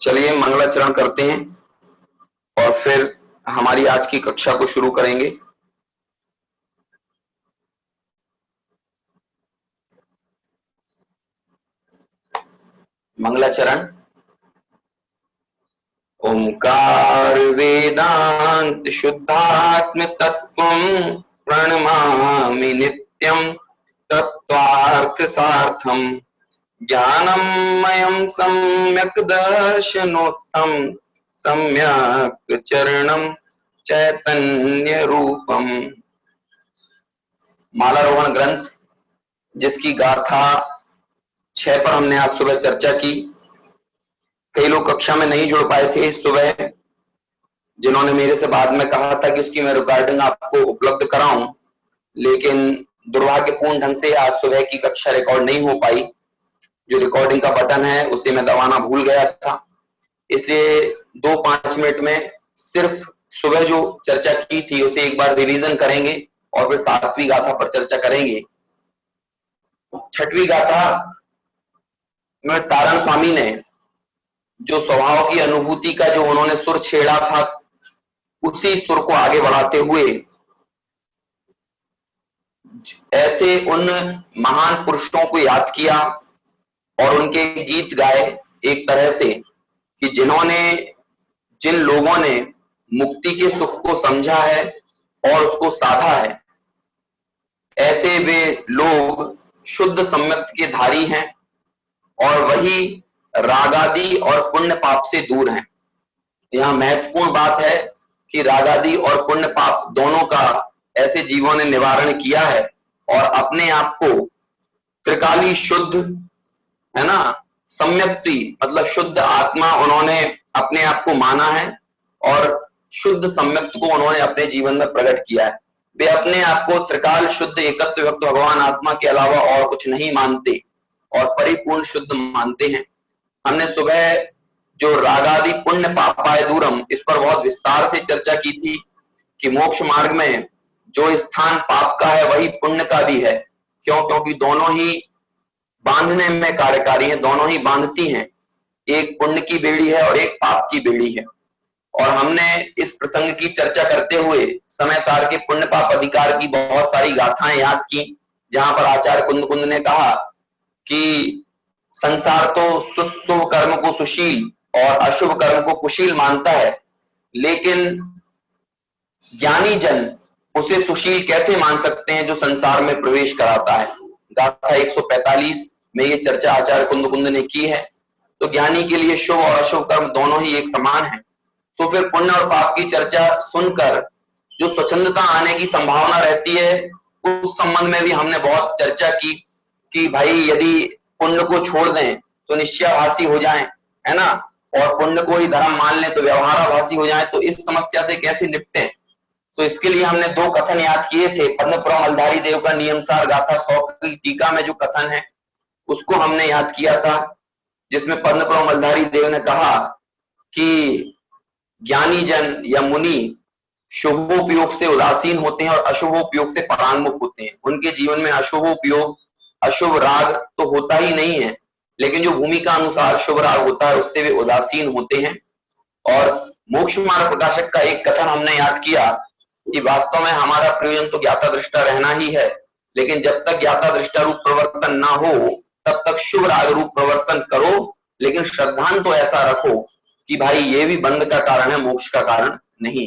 चलिए मंगलाचरण करते हैं और फिर हमारी आज की कक्षा को शुरू करेंगे। मंगलाचरण। ओंकार वेदांत शुद्धात्म तत्वं प्रणमामि नित्यं तत्वार्थ सार्थम ज्ञानमयं सम्यक् दर्शनोत्तम सम्यक् चरणम चैतन्य रूपम। मालारोहण ग्रंथ जिसकी गाथा 6 पर हमने आज सुबह चर्चा की। कई लोग कक्षा में नहीं जुड़ पाए थे इस सुबह, जिन्होंने मेरे से बाद में कहा था कि उसकी मैं रिकॉर्डिंग आपको उपलब्ध कराऊं, लेकिन दुर्भाग्यपूर्ण ढंग से आज सुबह की कक्षा रिकॉर्ड नहीं हो पाई। जो रिकॉर्डिंग का बटन है उसे मैं दबाना भूल गया था, इसलिए 2-5 मिनट में सिर्फ सुबह जो चर्चा की थी उसे एक बार रिवीजन करेंगे और फिर 7वीं गाथा पर चर्चा करेंगे। 6वीं गाथा में तारण स्वामी ने जो स्वभाव की अनुभूति का जो उन्होंने सुर छेड़ा था, उसी सुर को आगे बढ़ाते हुए ऐसे उन महान पुरुषों को याद किया और उनके गीत गाए एक तरह से कि जिन लोगों ने मुक्ति के सुख को समझा है और उसको साधा है, ऐसे वे लोग शुद्ध सम्यक के धारी हैं और वही रागादि और पुण्य पाप से दूर हैं। यह महत्वपूर्ण बात है कि रागादि और पुण्य पाप दोनों का ऐसे जीवों ने निवारण किया है और अपने आप को त्रिकाली शुद्ध, है ना, सम्यक्ति मतलब शुद्ध आत्मा उन्होंने अपने आप को माना है और शुद्ध सम्यक्त को उन्होंने अपने जीवन में प्रकट किया है। वे अपने आप को त्रिकाल शुद्ध एकत्व व्यक्त भगवान आत्मा के अलावा और कुछ नहीं मानते और परिपूर्ण शुद्ध मानते हैं। हमने सुबह जो रागादि पुण्य पापाय दूरम इस पर बहुत विस्तार से चर्चा की थी कि मोक्ष मार्ग में जो स्थान पाप का है वही पुण्य का भी है। क्योंकि दोनों ही बांधने में कार्यकारी हैं, दोनों ही बांधती हैं। एक पुण्य की बेड़ी है और एक पाप की बेड़ी है। और हमने इस प्रसंग की चर्चा करते हुए समय सार के पुण्य पाप अधिकार की बहुत सारी गाथाएं याद की, जहां पर आचार्य कुंद कुंद ने कहा कि संसार तो शुभ कर्म को सुशील और अशुभ कर्म को कुशील मानता है, लेकिन ज्ञानी जन उसे सुशील कैसे मान सकते हैं जो संसार में प्रवेश कराता है। गाथा 145 में ये चर्चा आचार्य कुंद कुंद ने की है। तो ज्ञानी के लिए शुभ और अशुभ कर्म दोनों ही एक समान है। तो फिर पुण्य और पाप की चर्चा सुनकर जो स्वच्छंदता आने की संभावना रहती है, उस संबंध में भी हमने बहुत चर्चा की कि भाई यदि पुण्य को छोड़ दें तो निश्चयाभासी हो जाएं, है ना, और पुण्य को ही धर्म मान लें तो व्यवहाराभासी हो जाएं, तो इस समस्या से कैसे निपटें। तो इसके लिए हमने 2 कथन याद किए थे। पद्मपुरा मलधारी देव का नियमसार गाथा 100 की टीका में जो कथन है उसको हमने याद किया था, जिसमें पद्मपुरा मलधारी देव ने कहा कि ज्ञानी जन या मुनि शुभोपयोग से उदासीन होते हैं और अशुभोपयोग से परांगमुख होते हैं। उनके जीवन में अशुभोपयोग, अशुभ राग तो होता ही नहीं है, लेकिन जो भूमिका अनुसार शुभ राग होता है उससे वे उदासीन होते हैं। और मोक्ष मार्ग प्रकाशक का एक कथन हमने याद किया कि वास्तव में हमारा प्रयोजन तो ज्ञाता दृष्टा रहना ही है, लेकिन जब तक ज्ञाता दृष्टा रूप प्रवर्तन ना हो तब तक शुभ राग रूप प्रवर्तन करो, लेकिन श्रद्धान तो ऐसा रखो कि भाई ये भी बंध का कारण है, मोक्ष का कारण नहीं।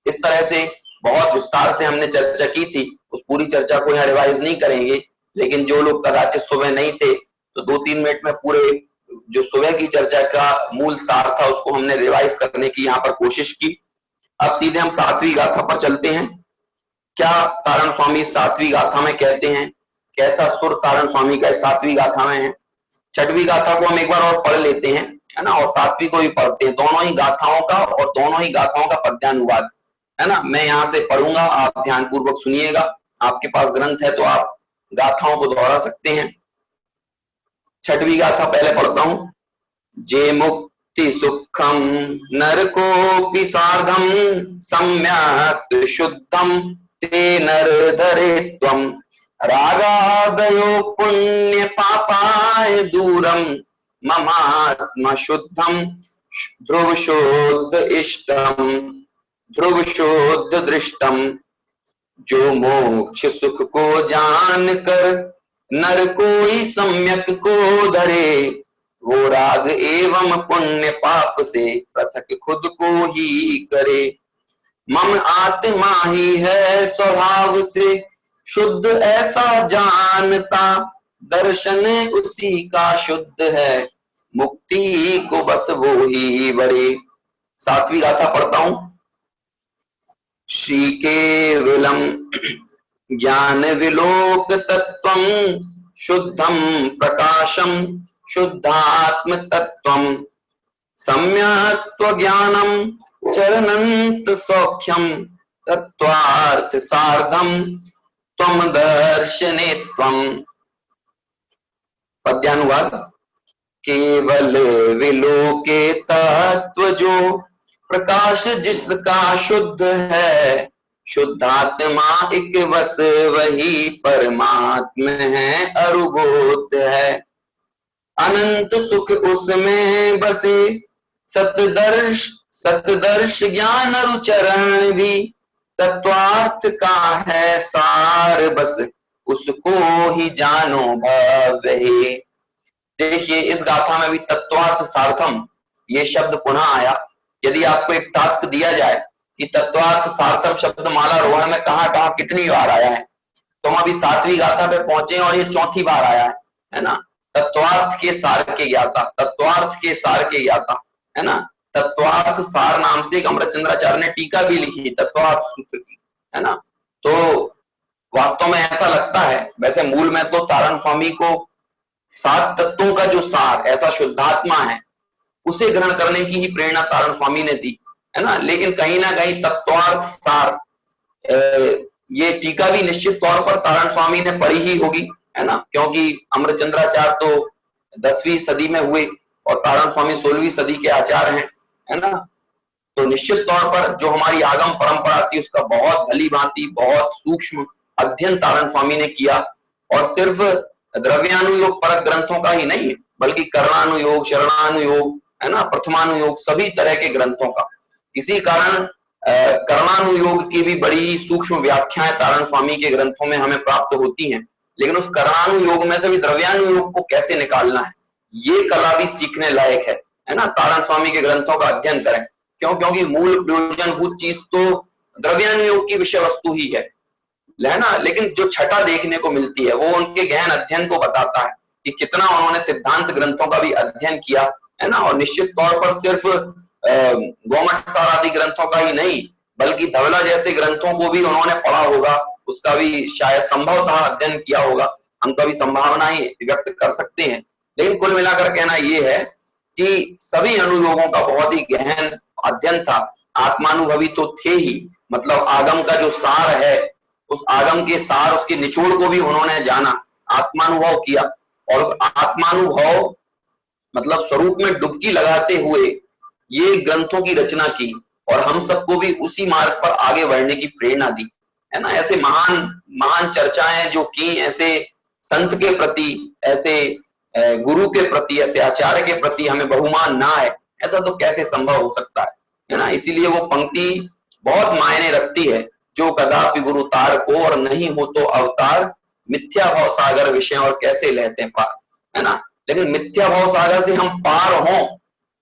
इस तरह से बहुत विस्तार से हमने चर्चा की थी। उस पूरी चर्चा को यहाँ रिवाइज नहीं करेंगे, लेकिन जो लोग कदाचित सुबह नहीं थे तो 2-3 मिनट में पूरे जो सुबह की चर्चा का मूल सार था उसको हमने रिवाइज करने की यहाँ पर कोशिश की। अब सीधे हम 7वीं गाथा पर चलते हैं। क्या तारण स्वामी 7वीं गाथा में कहते हैं, कैसा सुर तारण स्वामी का 7वीं गाथा में है। 6वीं गाथा को हम एक बार और पढ़ लेते हैं, है ना, और 7वीं को भी पढ़ते हैं। दोनों ही गाथाओं का और दोनों ही गाथाओं का पद्यानुवाद, है ना। मैं यहाँ से पढ़ूंगा, आप ध्यान पूर्वक सुनिएगा। आपके पास ग्रंथ है तो आप गाथाओं को दोहरा सकते हैं। 6वीं गाथा पहले पढ़ता हूं। जे मुक्ति सुखम नरकोपि सार्धम सम्यक् शुद्धम ते नरधरे त्वं रागादयो पुण्य पापाय दूरम ममात्म शुद्धम ध्रुव शोध इष्टम ध्रुव शोध दृष्टम। जो मोक्ष सुख को जान कर नर कोई सम्यक को धरे, वो राग एवं पुण्य पाप से पृथक खुद को ही करे। मम आत्मा ही है स्वभाव से शुद्ध ऐसा जानता, दर्शन उसी का शुद्ध है मुक्ति को बस वो ही बड़े। सातवीं गाथा पढ़ता हूं। श्री केवलम ज्ञान विलोक तत्वं शुद्धम प्रकाशम शुद्धात्म तत्वं सम्यक्त्व ज्ञानम चरणंत सौख्यम तत्वार्थ सार्धम त्वम दर्शने त्वम। पद्यानुवाद। केवल विलोके तत्व जो प्रकाश जिसका शुद्ध है, शुद्धात्मा एक बस वही परमात्म है अरुबोध है। अनंत सुख उसमें बसे सतदर्श ज्ञान रुचरण भी, तत्वार्थ का है सार बस उसको ही जानो भवे। देखिए इस गाथा में भी तत्वार्थ सार्थम ये शब्द पुनः आया। यदि आपको एक टास्क दिया जाए कि तत्वार्थ सार्थम शब्द माला रोहण में कहां कहां कितनी बार आया है, तो हम अभी सातवीं गाथा पे पहुंचे और ये चौथी बार आया है ना। तत्वार्थ के सार के ज्ञाता, तत्वार्थ के सार के ज्ञाता, है ना। तत्वार्थ सार नाम से एक अमृतचंद्राचार्य ने टीका भी लिखी तत्वार्थ सूत्र की, है ना। तो वास्तव में ऐसा लगता है, वैसे मूल में तो तारण स्वामी को 7 तत्वों का जो सार ऐसा शुद्धात्मा है उसे ग्रहण करने की ही प्रेरणा तारण स्वामी ने दी, है ना। लेकिन कहीं ना कहीं तत्वार्थ सार ये टीका भी निश्चित तौर पर तारण स्वामी ने पढ़ी ही होगी, है ना, क्योंकि अमृतचंद्राचार्य तो 10वीं सदी में हुए और तारण स्वामी 16वीं सदी के आचार्य हैं, है ना। तो निश्चित तौर पर जो हमारी आगम परंपरा थी उसका बहुत भली भांति बहुत सूक्ष्म अध्ययन तारण स्वामी ने किया, और सिर्फ द्रव्यानुयोग परक ग्रंथों का ही नहीं बल्कि कर्णानुयोग, शरणानुयोग, है ना, प्रथमानुयोग, सभी तरह के ग्रंथों का। इसी कारण कर्णानुयोग की भी बड़ी सूक्ष्म व्याख्याएं तारण स्वामी के ग्रंथों में हमें प्राप्त होती हैं। लेकिन उस कर्णानुयोग में से भी द्रव्यानुयोग को कैसे निकालना है ये कला भी सीखने लायक है ना। तारण स्वामी के ग्रंथों का अध्ययन करें, क्यों? क्योंकि मूल प्रयोजनभूत चीज तो द्रव्यानुयोग की विषय वस्तु ही है ना। लेकिन जो छटा देखने को मिलती है वो उनके गहन अध्ययन को बताता है कि कितना उन्होंने सिद्धांत ग्रंथों का भी अध्ययन किया, है ना। और निश्चित तौर पर सिर्फ गोमठ सार आदि ग्रंथों का ही नहीं बल्कि धवला जैसे ग्रंथों को भी उन्होंने पढ़ा होगा, उसका भी शायद संभव था अध्ययन किया होगा, हम कभी संभावनाएं व्यक्त कर सकते हैं। लेकिन कुल मिलाकर कहना ये है कि सभी अनुयोगों का बहुत ही गहन अध्ययन था। आत्मानुभवी तो थे ही, मतलब आगम का जो सार है उस आगम के सार उसके निचोड़ को भी उन्होंने जाना, आत्मानुभव किया, और उस आत्मानुभव मतलब स्वरूप में डुबकी लगाते हुए ये ग्रंथों की रचना की और हम सबको भी उसी मार्ग पर आगे बढ़ने की प्रेरणा दी, है ना। ऐसे महान महान चर्चाएं जो की, ऐसे संत के प्रति, ऐसे गुरु के प्रति, ऐसे आचार्य के प्रति हमें बहुमान ना है, ऐसा तो कैसे संभव हो सकता है ना। इसीलिए वो पंक्ति बहुत मायने रखती है, जो कदापि गुरु तार को और नहीं हो तो अवतार, मिथ्या भाव सागर विषय और कैसे लेते हैं पार, है ना। लेकिन मिथ्या भाव सागर से हम पार हों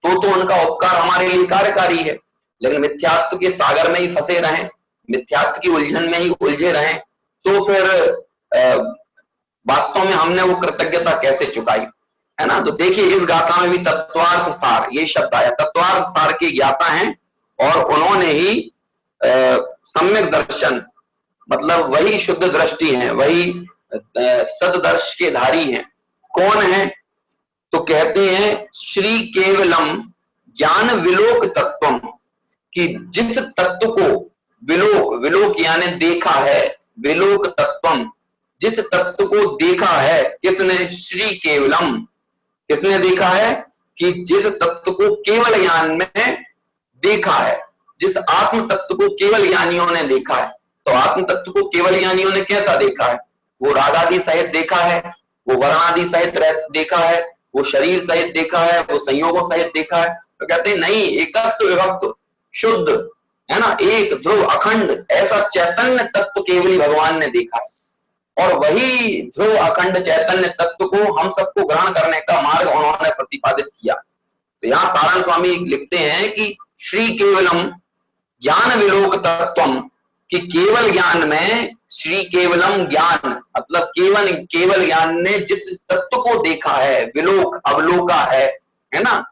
तो उनका उपकार हमारे लिए कार्यकारी है। लेकिन मिथ्यात्व के सागर में ही फंसे रहें, मिथ्यात्व की उलझन में ही उलझे रहें तो फिर वास्तव में हमने वो कृतज्ञता कैसे चुकाई, है ना। तो देखिए इस गाथा में भी तत्वार्थ सार ये शब्द आया, तत्वार्थ सार के ज्ञाता हैं और उन्होंने ही सम्यक दर्शन मतलब वही शुद्ध दृष्टि है, वही सददर्श के धारी हैं। कौन है? तो कहते हैं श्री केवलम ज्ञान विलोक तत्वम, कि जिस तत्व को विलोक, विलोक यानी देखा है, विलोक तत्वम जिस तत्व को देखा है, किसने? श्री केवलम, किसने देखा है? कि जिस तत्व को केवल ज्ञान में देखा है, जिस आत्म तत्व को केवल ज्ञानियों ने देखा है। तो आत्म तत्व को केवल ज्ञानियों ने कैसा देखा है? वो रागादि सहित देखा है, वो वर्णादि सहित देखा है, वो शरीर सहित देखा है, वो संयोगों सहित देखा है। तो कहते हैं नहीं, एकत्व विभक्त शुद्ध, है ना, एक ध्रुव अखंड ऐसा चैतन्य तत्व केवली भगवान ने देखा है। और वही ध्रुव अखंड चैतन्य तत्व को हम सबको ग्रहण करने का मार्ग उन्होंने प्रतिपादित किया। तो यहाँ तारण स्वामी लिखते हैं कि श्री केवलम ज्ञान विलोक तत्वम, कि केवल ज्ञान में श्री केवलम ज्ञान मतलब केवल ज्ञान ने जिस तत्व को देखा है, विलोक अवलोका है ना।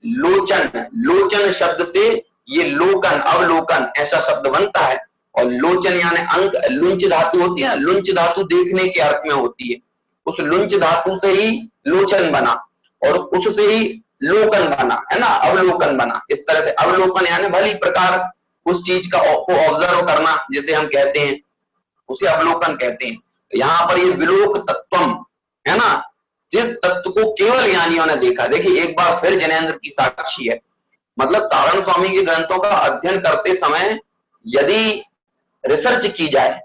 लोचन शब्द से ये लोकन अवलोकन ऐसा शब्द बनता है। और लोचन यानी अंक, लुंच धातु होती है, लुंच धातु देखने के अर्थ में होती है। उस लुंच धातु से ही लोचन बना और उससे ही लोकन बना, है ना, अवलोकन बना। इस तरह से अवलोकन यानी भली प्रकार उस चीज को ऑब्जर्व करना जिसे हम कहते हैं, उसे अवलोकन कहते हैं। यहाँ पर ये विलोक तत्वम, है ना, जिस तत्व को केवल ज्ञानियों ने देखा। देखिए एक बार फिर जिनेंद्र की साक्षी है। मतलब तारण स्वामी के ग्रंथों का अध्ययन करते समय यदि रिसर्च की जाए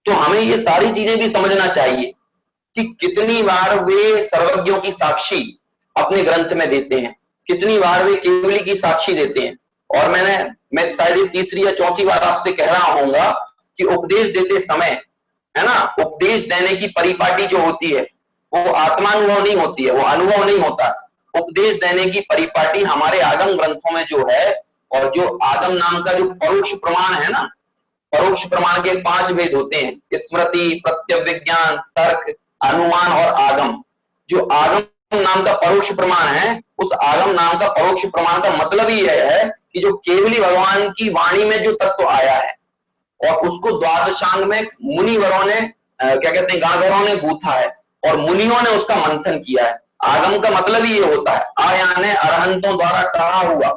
तो हमें ये सारी चीजें भी समझना चाहिए कि कितनी बार वे सर्वज्ञों की साक्षी अपने ग्रंथ में देते हैं, कितनी बार वे केवली की साक्षी देते हैं। और मैं शायद तीसरी या चौथी बार आपसे कह रहा होऊंगा कि उपदेश देते समय, है ना, उपदेश देने की परिपाटी जो होती है वो आत्मानुभव नहीं होती है, वो अनुभव नहीं होता। उपदेश देने की परिपाटी हमारे आगम ग्रंथों में जो है, और जो आगम नाम का जो परोक्ष प्रमाण है ना, परोक्ष प्रमाण के 5 भेद होते हैं, स्मृति, प्रत्यभिज्ञान, तर्क, अनुमान और आगम। जो आगम नाम का परोक्ष प्रमाण है, उस आगम नाम का परोक्ष प्रमाण का मतलब ही यह है कि जो केवली भगवान की वाणी में जो तत्व आया है और उसको द्वादशांग में मुनिवरों ने क्या कहते हैं, गणधरों ने गूथा है और मुनियों ने उसका मंथन किया है। आगम का मतलब ही ये होता है, आ यानी अरहंतों द्वारा कहा हुआ,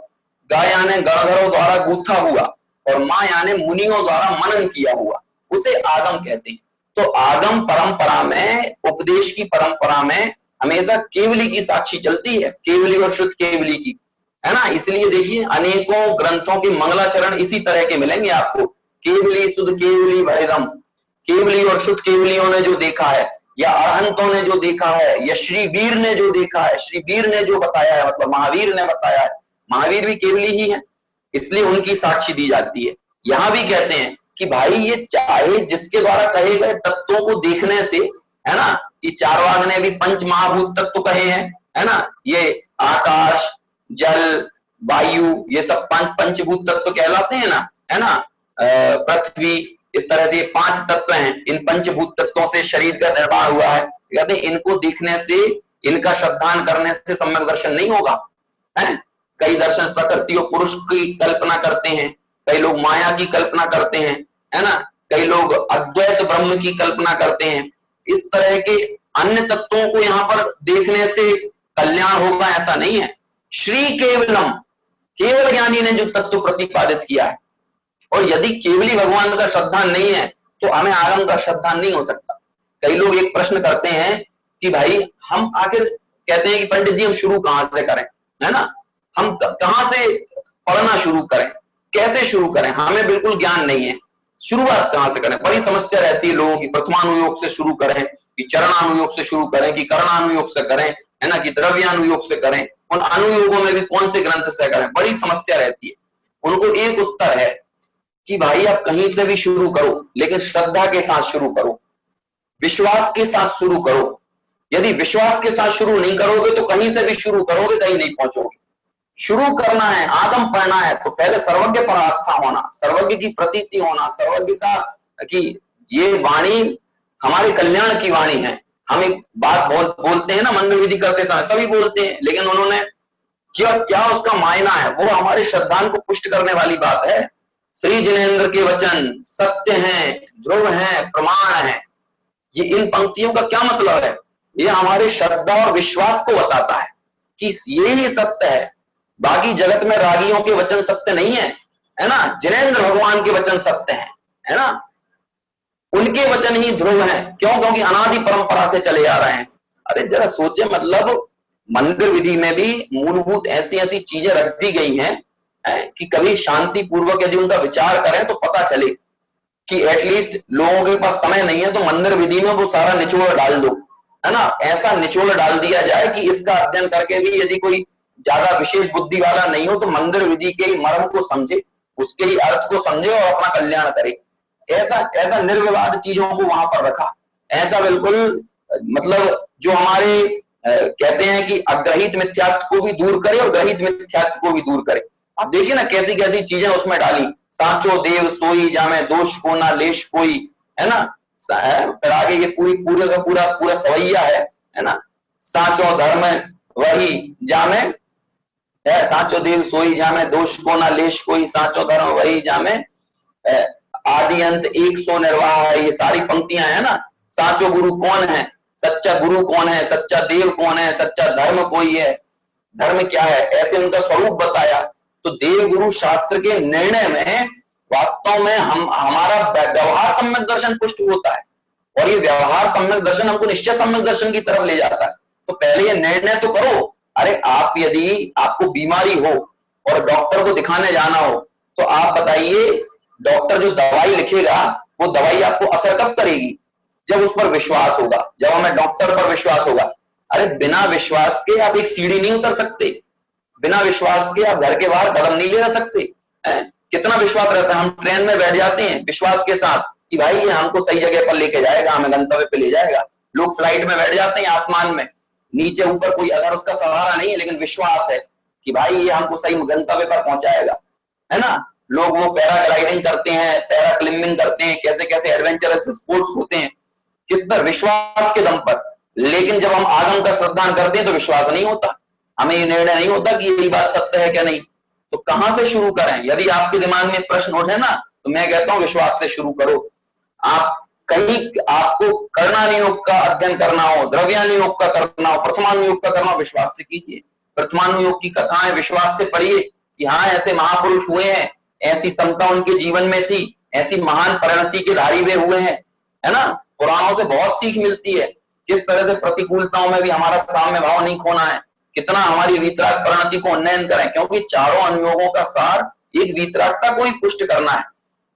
गा यानी गणधरों द्वारा गूथा हुआ और मां यानी मुनियों द्वारा मनन किया हुआ, उसे आगम कहते हैं। तो आगम परंपरा में, उपदेश की परंपरा में हमेशा केवली की साक्षी चलती है, केवली और शुद्ध केवली की, है ना। इसलिए देखिए अनेकों ग्रंथों के मंगलाचरण इसी तरह के मिलेंगे आपको, केवली शुद्ध केवली भयदम, केवली और शुद्ध केवलियों ने जो देखा है, या अरहंतों ने जो देखा है, या श्री वीर ने जो देखा है, श्री वीर ने जो बताया है, मतलब महावीर ने बताया है, महावीर भी केवली ही है, इसलिए उनकी साक्षी दी जाती है। यहां भी कहते हैं कि भाई ये चाहे जिसके द्वारा कहे गए तत्वों को देखने से, है ना, ये चारवाक ने भी पंच महाभूत तत्व कहे हैं, है ना, ये आकाश, जल, वायु, ये सब पंचभूत तत्व कहलाते हैं ना, है ना, पृथ्वी, इस तरह से ये 5 तत्व हैं। इन पंचभूत तत्वों से शरीर का निर्माण हुआ है। कहते हैं इनको देखने से, इनका श्रद्धान करने से सम्यक दर्शन नहीं होगा, है। कई दर्शन प्रकृति और पुरुष की कल्पना करते हैं, कई लोग माया की कल्पना करते हैं, है ना, कई लोग अद्वैत ब्रह्म की कल्पना करते हैं। इस तरह के अन्य तत्वों को यहाँ पर देखने से कल्याण होगा ऐसा नहीं है। श्री केवलम, केवल ज्ञानी ने जो तत्व प्रतिपादित किया है, और यदि केवली भगवान का श्रद्धान नहीं है तो हमें आगम का श्रद्धान नहीं हो सकता। कई लोग एक प्रश्न करते हैं कि भाई हम आखिर, कहते हैं कि पंडित जी हम शुरू कहां से करें, है ना, हम कहां से पढ़ना शुरू करें, कैसे शुरू करें, हमें बिल्कुल ज्ञान नहीं है, शुरुआत कहां से करें। बड़ी समस्या रहती है लोगों की, प्रथमानुयोग से शुरू करें कि चरणानुयोग से शुरू करें कि करणानुयोग से करें, है ना, कि द्रव्यानुयोग से करें, उन अनुयोगों में भी कौन से ग्रंथ से करें, बड़ी समस्या रहती है। उनको एक उत्तर है कि भाई आप कहीं से भी शुरू करो, लेकिन श्रद्धा के साथ शुरू करो, विश्वास के साथ शुरू करो। यदि विश्वास के साथ शुरू नहीं करोगे तो कहीं से भी शुरू करोगे कहीं नहीं पहुंचोगे। शुरू करना है, आगम पढ़ना है, तो पहले सर्वज्ञ पर आस्था होना, सर्वज्ञ की प्रतीति होना, सर्वज्ञ का कि ये वाणी हमारे कल्याण की वाणी है। हम एक बात बोलते हैं ना, मंत्र विधि करते समय सभी बोलते हैं, लेकिन उन्होंने क्या उसका मायना है, वो हमारे श्रद्धान को पुष्ट करने वाली बात है। श्री जिनेंद्र के वचन सत्य हैं, ध्रुव हैं, प्रमाण हैं। ये इन पंक्तियों का क्या मतलब है? ये हमारे श्रद्धा और विश्वास को बताता है कि ये ही सत्य है, बाकी जगत में रागियों के वचन सत्य नहीं है, है ना। जिनेंद्र भगवान के वचन सत्य है ना, उनके वचन ही ध्रुव हैं। क्यों? क्योंकि अनादि परंपरा से चले आ रहे हैं। अरे जरा सोचे, मतलब मंदिर विधि में भी मूलभूत ऐसी ऐसी चीजें रख दी गई हैं कि कभी शांति पूर्वक यदि उनका विचार करें तो पता चले कि एटलीस्ट लोगों के पास समय नहीं है तो मंदिर विधि में वो सारा निचोड़ डाल दो, है ना, ऐसा निचोड़ डाल दिया जाए कि इसका अध्ययन करके भी यदि कोई ज्यादा विशेष बुद्धि वाला नहीं हो तो मंदिर विधि के ही मर्म को समझे, उसके ही अर्थ को समझे और अपना कल्याण करे। ऐसा ऐसा निर्विवाद चीजों को वहां पर रखा। ऐसा बिल्कुल मतलब जो हमारे कहते हैं कि अग्रहित मिथ्यात्व को भी दूर करे और ग्रहित मिथ्यात्व को भी दूर करे। आप देखिए ना कैसी कैसी चीजें उसमें डाली। सांचो देव सोई जामे दोष को ना लेश कोई, है ना। फिर आगे ये पूरे का पूरा पूरा सवैया है ना। सांचो धर्म वही जामे, सांचो देव सोई जामे दोष को ना लेश कोई, सांचो धर्म वही जामे आदि अंत एक सो निर्वाह है। ये सारी पंक्तियां है ना। सांचो गुरु कौन है, सच्चा गुरु कौन है, सच्चा देव कौन है, सच्चा धर्म कोई है, धर्म क्या है, ऐसे उनका स्वरूप बताया। तो देव गुरु शास्त्र के निर्णय में वास्तव में हमारा व्यवहार सम्यक दर्शन पुष्ट होता है और ये व्यवहार सम्यक दर्शन हमको निश्चय सम्यक दर्शन की तरफ ले जाता है। तो पहले ये निर्णय तो करो। अरे आप यदि आपको बीमारी हो और डॉक्टर को दिखाने जाना हो तो आप बताइए डॉक्टर जो दवाई लिखेगा वो दवाई आपको असर कब करेगी, जब उस पर विश्वास होगा, जब हमें डॉक्टर पर विश्वास होगा। अरे बिना विश्वास के आप एक सीढ़ी नहीं उतर सकते, बिना विश्वास के आप घर के बाहर कदम नहीं ले सकते। कितना विश्वास रहता है, हम ट्रेन में बैठ जाते हैं विश्वास के साथ कि भाई ये हमको सही जगह पर लेके जाएगा, हमें गंतव्य पे ले जाएगा। लोग फ्लाइट में बैठ जाते हैं आसमान में, नीचे ऊपर कोई अगर उसका सहारा नहीं है लेकिन विश्वास है कि भाई ये हमको सही गंतव्य पर पहुंचाएगा, है ना। लोग वो पैराग्लाइडिंग करते हैं, पैरा क्लिम्बिंग करते हैं, कैसे कैसे एडवेंचरस स्पोर्ट्स होते हैं, किस पर, विश्वास के दम पर। लेकिन जब हम आगम का श्रद्धान करते हैं तो विश्वास नहीं होता, हमें ये निर्णय नहीं होता कि यही बात सत्य है क्या नहीं। तो कहां से शुरू करें? यदि आपके दिमाग में प्रश्न उठे ना तो मैं कहता हूं विश्वास से शुरू करो। आप कहीं आपको कर्णानुयोग का अध्ययन करना हो, द्रव्यानुयोग का करना हो, प्रथमानुयोग का करना हो, विश्वास से कीजिए। प्रथमानुयोग की कथाएं विश्वास से पढ़िए कि हाँ ऐसे महापुरुष हुए हैं, ऐसी समता उनके जीवन में थी, ऐसी महान परिणति के धारी वे हुए हैं, है ना। पुराणों से बहुत सीख मिलती है किस तरह से प्रतिकूलताओं में भी हमारा साम्य भाव नहीं खोना है, कितना हमारी वीतराग परिणति को उन्नयन करें, क्योंकि चारों अनुयोगों का सार एक वीतरागता को ही पुष्ट करना है।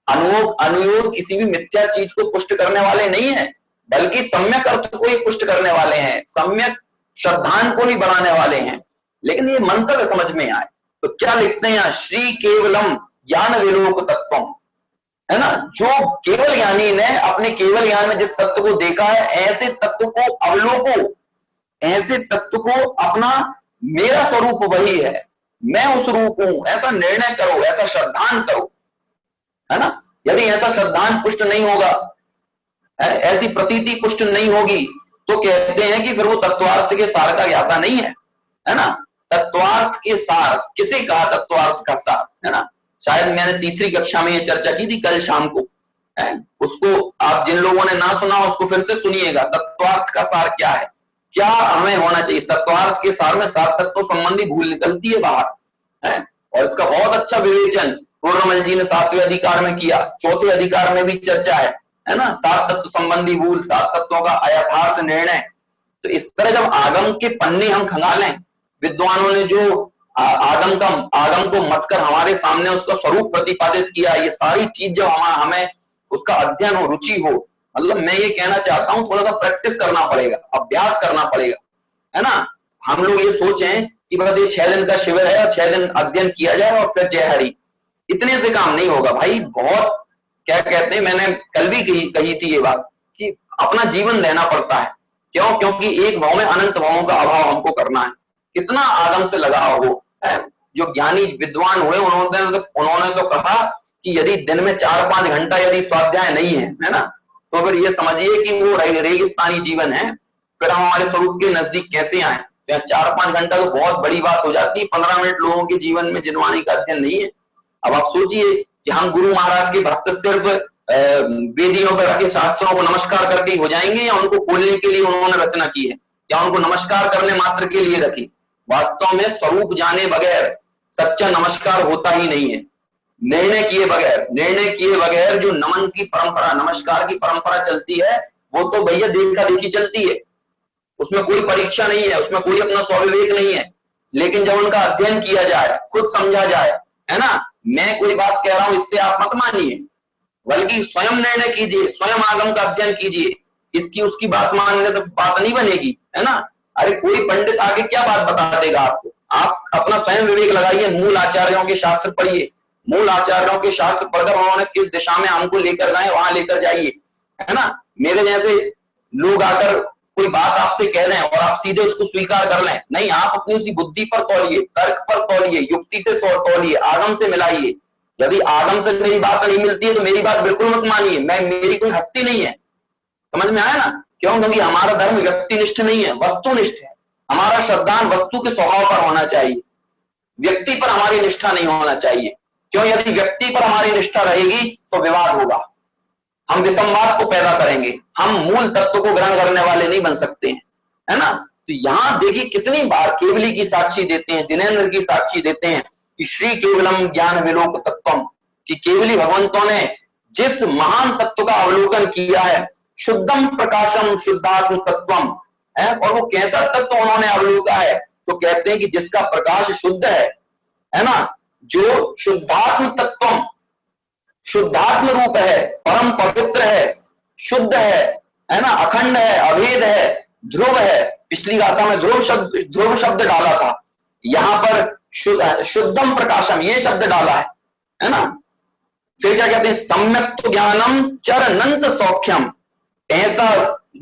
अनुयोग किसी भी मिथ्या चीज को पुष्ट करने वाले नहीं है, बल्कि सम्यक अर्थ को ही पुष्ट करने वाले हैं, सम्यक श्रद्धान को ही बनाने वाले हैं। लेकिन ये मंत्र समझ में आए तो क्या लिखते हैं यहाँ, श्री केवलम ज्ञान विलोक तत्वम, है ना। जो केवल ज्ञानी ने अपने केवल ज्ञान में जिस तत्व को देखा है, ऐसे तत्व को अवलोको, ऐसे तत्व को अपना मेरा स्वरूप वही है, मैं उस रूप हूं, ऐसा निर्णय करो, ऐसा श्रद्धान करो, है ना। यदि ऐसा श्रद्धान पुष्ट नहीं होगा, ऐसी प्रतीति पुष्ट नहीं होगी तो कहते हैं कि फिर वो तत्वार्थ के सार का ज्ञाता नहीं है ना। तत्वार्थ के सार किसे कहा, तत्वार्थ का सार, है ना। शायद मैंने तीसरी कक्षा में ये चर्चा की थी कल शाम को, है उसको आप जिन लोगों ने ना सुना उसको फिर से सुनिएगा। तत्वार्थ का सार क्या है, क्या हमें होना चाहिए। तत्वार्थ के सार में 7 तत्व संबंधी भूल निकलती है बाहर, है और इसका बहुत अच्छा विवेचन पूर्णमल जी ने 7वें अधिकार में किया, 4थे अधिकार में भी चर्चा है ना। 7 तत्व संबंधी भूल, 7 तत्वों का अयथार्थ निर्णय। तो इस तरह जब आगम के पन्ने हम खंगालें, विद्वानों ने जो आगम को मतकर हमारे सामने उसका स्वरूप प्रतिपादित किया, ये सारी चीज जब हमें उसका अध्ययन हो, रुचि हो, मतलब मैं ये कहना चाहता हूं थोड़ा सा प्रैक्टिस करना पड़ेगा, अभ्यास करना पड़ेगा, है ना। हम लोग ये सोचें कि बस ये 6 दिन का शिविर है और 6 दिन अध्ययन किया जाए और फिर जय हरि, इतने से काम नहीं होगा भाई। बहुत क्या कहते हैं, मैंने कल भी कही थी ये बात कि अपना जीवन देना पड़ता है। क्यों? क्योंकि एक भाव में अनंत भावों का अभाव हमको करना है। कितना आगम से लगाव हो, जो ज्ञानी विद्वान हुए उन्होंने तो कहा कि यदि दिन में 4-5 घंटा यदि स्वाध्याय नहीं है ना, तो फिर ये समझिए कि वो रेगिस्तानी जीवन है। फिर हम हमारे स्वरूप के नजदीक कैसे आए। 4-5 घंटा तो बहुत बड़ी बात हो जाती है, 15 मिनट लोगों के जीवन में जिनवाणी का अध्ययन नहीं है। अब आप सोचिए कि हम गुरु महाराज के भक्त सिर्फ वेदियों पर रखे शास्त्रों को नमस्कार करके हो जाएंगे, या उनको खोलने के लिए उन्होंने रचना की है, या उनको नमस्कार करने मात्र के लिए रखी। वास्तव में स्वरूप जाने बगैर सच्चा नमस्कार होता ही नहीं है। निर्णय किए बगैर जो नमन की परंपरा, नमस्कार की परंपरा चलती है, वो तो भैया देखा देखी चलती है, उसमें कोई परीक्षा नहीं है, उसमें कोई अपना स्वविवेक नहीं है। लेकिन जब उनका अध्ययन किया जाए, खुद समझा जाए, है ना, मैं कोई बात कह रहा हूं इससे आप मत मानिए, बल्कि स्वयं निर्णय कीजिए, स्वयं आगम का अध्ययन कीजिए इसकी उसकी बात मानने से बात नहीं बनेगी, है ना। अरे कोई पंडित आगे क्या बात बता देगा आपको, आप अपना स्वयं विवेक लगाइए, मूल आचार्यों के शास्त्र पढ़िए, मूल आचार्यों के शास्त्र पढ़कर उन्होंने किस दिशा में हमको लेकर गए वहां लेकर जाइए, है ना। मेरे जैसे लोग आकर कोई बात आपसे कह रहे हैं और आप सीधे उसको स्वीकार कर लें, नहीं, आप अपनी उसी बुद्धि पर तौलिए, तर्क पर तौलिए, युक्ति से तौलिए, आगम से मिलाइए। यदि आगम से मेरी बात नहीं मिलती है तो मेरी बात बिल्कुल मत मानिए, मेरी कोई हस्ती नहीं है, समझ में आया ना। क्यों? क्योंकि हमारा धर्म व्यक्तिनिष्ठ नहीं है, वस्तुनिष्ठ है। हमारा श्रद्धान वस्तु के स्वभाव पर होना चाहिए, व्यक्ति पर हमारी निष्ठा नहीं होना चाहिए। क्यों? यदि व्यक्ति पर हमारी निष्ठा रहेगी तो विवाद होगा, हम विसंवाद को पैदा करेंगे, हम मूल तत्व को ग्रहण करने वाले नहीं बन सकते हैं, है ना। तो यहां देखिए कितनी बार केवली की साक्षी देते हैं, जिनेन्द्र की साक्षी देते हैं कि श्री केवलम ज्ञान विलोक तत्वम, कि केवली भगवंतों ने जिस महान तत्व का अवलोकन किया है, शुद्धम प्रकाशम शुद्धात्म तत्वम है, और वो कैसा तत्व उन्होंने अवलोका है, तो कहते हैं कि जिसका प्रकाश शुद्ध है ना, जो शुद्धात्म तत्वम, शुद्धात्म रूप है, परम पवित्र है, शुद्ध है ना, अखंड है, अभेद है, ध्रुव है। पिछली गाथा में ध्रुव शब्द डाला था, यहां पर शुद्धम प्रकाशम ये शब्द डाला है ना। फिर क्या कहते हैं, सम्यक ज्ञानम चर अनंत सौख्यम, ऐसा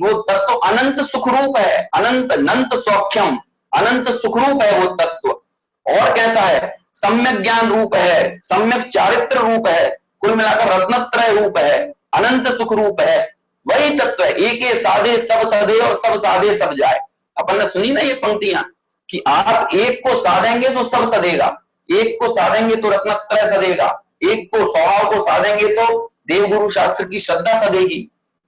वो तत्व अनंत सुखरूप है, अनंत सौख्यम, अनंत सुखरूप है वो तत्व। और कैसा है, सम्यक ज्ञान रूप है, सम्यक चारित्र रूप है, कुल मिलाकर रत्नत्रय रूप है, अनंत सुख रूप है, वही तत्व है। एक साधे सब सदे और सब साधे सब जाए। अपन ने सुनी ना ये पंक्तियां कि आप एक को साधेंगे तो सब सदेगा, एक को साधेंगे तो रत्नत्रय सदेगा, एक को स्वभाव को साधेंगे तो देवगुरु शास्त्र की श्रद्धा सदेगी,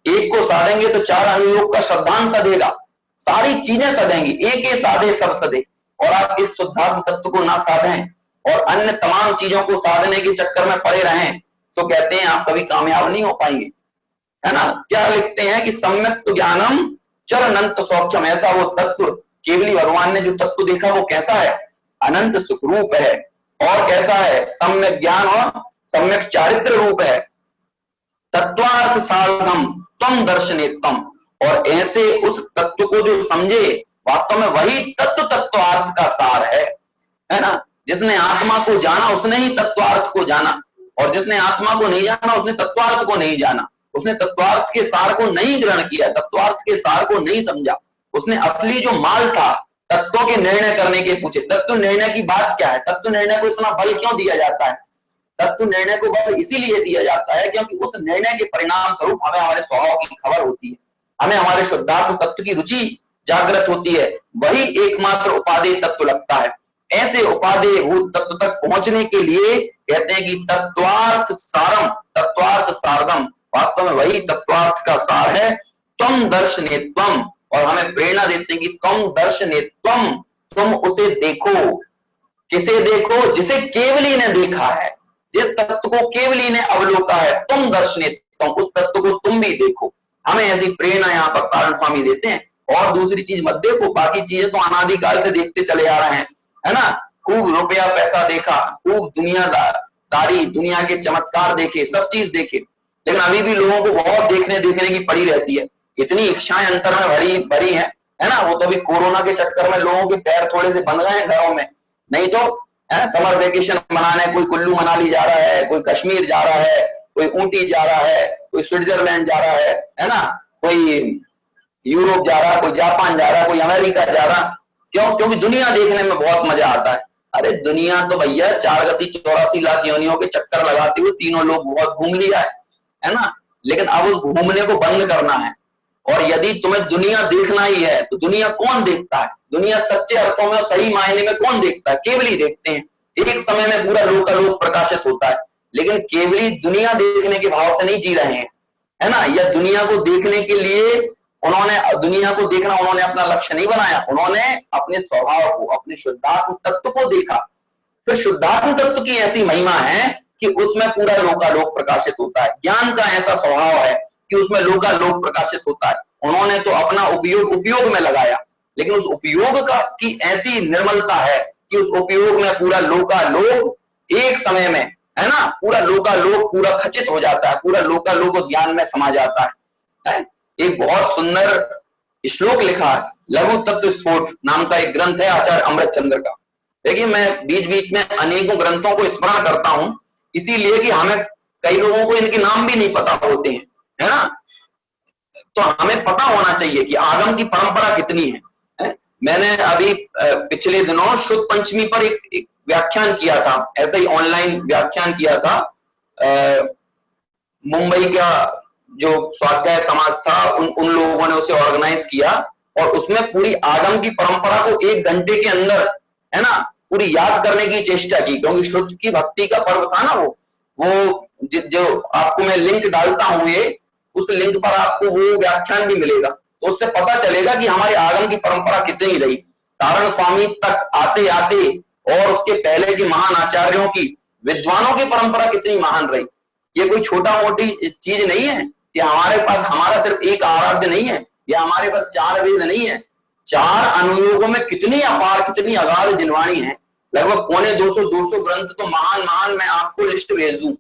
एक को साधेंगे तो चार अनुयोग का श्रद्धांत सदेगा, सारी चीजें सदेंगी। एक साधे सब सदे। और आप इस शुद्धात्म तत्व को ना साधें और अन्य तमाम चीजों को साधने के चक्कर में पड़े रहें तो कहते हैं आप कभी कामयाब नहीं हो पाएंगे, है ना। क्या लिखते हैं कि सम्यक ज्ञानम चर अनंत सौख्यम, ऐसा वो तत्व केवली भगवान ने जो तत्व देखा वो कैसा है, अनंत सुखरूप है। और कैसा है, सम्यक ज्ञान और सम्यक चारित्र रूप है। तत्वार्थ साधम तम दर्शनेत्तम, और ऐसे उस तत्व को जो समझे, वास्तव में वही तत्वार्थ का सार है ना। जिसने आत्मा को जाना उसने ही तत्वार्थ को जाना, और जिसने आत्मा को नहीं जाना उसने तत्वार्थ को नहीं जाना, उसने तत्वार्थ के सार को नहीं ग्रहण किया, तत्वार्थ के सार को नहीं समझा। उसने असली जो माल था तत्वों के निर्णय करने के पूछे। तत्व निर्णय की बात क्या है, तत्व निर्णय को इतना बल क्यों दिया जाता है? तत्व निर्णय को बल इसीलिए दिया जाता है क्योंकि उस निर्णय के परिणाम स्वरूप हमें हमारे स्वभाव की खबर होती है, हमें हमारे शुद्धात्म तत्व की रुचि जागृत होती है, वही एकमात्र उपादेय तत्व लगता है। ऐसे उपादेय भूत तत्व तक पहुंचने के लिए कहते हैं कि तत्वार्थ सारम, तत्वार्थ सारदम, वास्तव में वही तत्वार्थ का सार है। त्वम दर्शनेत्वम, और हमें प्रेरणा देते हैं कि त्वम दर्शनेत्वम, तुम उसे देखो। किसे देखो? जिसे केवली ने देखा है, जिस तत्व को केवली ने अवलोका है। तुम दर्शनेत्वम, उस तत्व को तुम भी देखो। हमें ऐसी प्रेरणा यहाँ पर कारण स्वामी देते हैं। और दूसरी चीज मत देखो, बाकी चीजें तो अनादिकाल से देखते चले आ रहे हैं, है ना। खूब रुपया पैसा देखा, खूब दुनियादारी, दुनिया के चमत्कार देखे, सब चीज देखे, लेकिन अभी भी लोगों को बहुत देखने की पड़ी रहती है। इतनी इच्छाएं अंतर में भरी है ना। वो तो अभी कोरोना के चक्कर में लोगों के पैर थोड़े से बंध गए हैं घरों में, नहीं तो समर वेकेशन मनाने कोई कुल्लू मनाली जा रहा है, कोई कश्मीर जा रहा है, कोई ऊटी जा रहा है, कोई स्विट्जरलैंड जा रहा है ना, कोई यूरोप जा रहा, कोई जापान जा रहा, कोई अमेरिका जा रहा। क्यों? क्योंकि दुनिया देखने में बहुत मजा आता है। अरे दुनिया तो भैया 4 गति 84 लाख योनियों के चक्कर लगाते हुए तीनों लोग बहुत घूम लिया है ना। लेकिन अब उस घूमने को बंद करना है। और यदि तुम्हें दुनिया देखना ही है तो दुनिया कौन देखता है? दुनिया सच्चे अर्थों में, सही मायने में कौन देखता है? केवली देखते हैं। एक समय में पूरा लोकालोक प्रकाशित होता है, लेकिन केवली दुनिया देखने के भाव से नहीं जी रहे हैं, है ना। या दुनिया को देखने के लिए दुनिया को देखना उन्होंने अपना लक्ष्य नहीं बनाया, उन्होंने अपने स्वभाव को, अपने शुद्धात्म तत्व को देखा। फिर शुद्धात्म तत्व की ऐसी महिमा है कि उसमें पूरा लोकालोक प्रकाशित होता है। ज्ञान का ऐसा स्वभाव है कि उसमें लोकालोक प्रकाशित होता है। उन्होंने तो अपना उपयोग में लगाया, लेकिन उस उपयोग की ऐसी निर्मलता है कि उस उपयोग में पूरा लोकालोक एक समय में, है ना, पूरा लोकालोक पूरा खचित हो जाता है, पूरा लोकालोक उस ज्ञान में समा जाता है। एक बहुत सुंदर श्लोक लिखा है, लघु तत्व स्फोट नाम का एक ग्रंथ है आचार्य अमृतचंद्र का। देखिए मैं बीच बीच में अनेकों ग्रंथों को स्मरण करता हूं, इसीलिए कि हमें कई लोगों को इनके नाम भी नहीं पता होते हैं, है ना। तो हमें पता होना चाहिए कि आगम की परंपरा कितनी है? मैंने अभी पिछले दिनों शुद्ध पंचमी पर एक व्याख्यान किया था, ऐसे ही ऑनलाइन व्याख्यान किया था। मुंबई का जो स्वाध्याय समाज था उन लोगों ने उसे ऑर्गेनाइज किया, और उसमें पूरी आगम की परंपरा को 1 घंटे के अंदर, है ना, पूरी याद करने की चेष्टा की, क्योंकि शुद्ध की भक्ति का पर्व था ना वो जो आपको मैं लिंक डालता हूं, ये उस लिंक पर आपको वो व्याख्यान भी मिलेगा, तो उससे पता चलेगा कि हमारे आगम की परंपरा कितनी रही। कारण स्वामी तक आते आते और उसके पहले के महान आचार्यों की, विद्वानों की परंपरा कितनी महान रही। ये कोई छोटा मोटी चीज नहीं है, ये हमारे पास हमारा सिर्फ एक आराध्य नहीं है, ये हमारे पास 4 वेद नहीं है, 4 अनुयोगों में कितनी अपार, कितनी अगाध जिनवाणी है। लगभग 250 ग्रंथ तो महान महान, मैं आपको लिस्ट भेज दूं,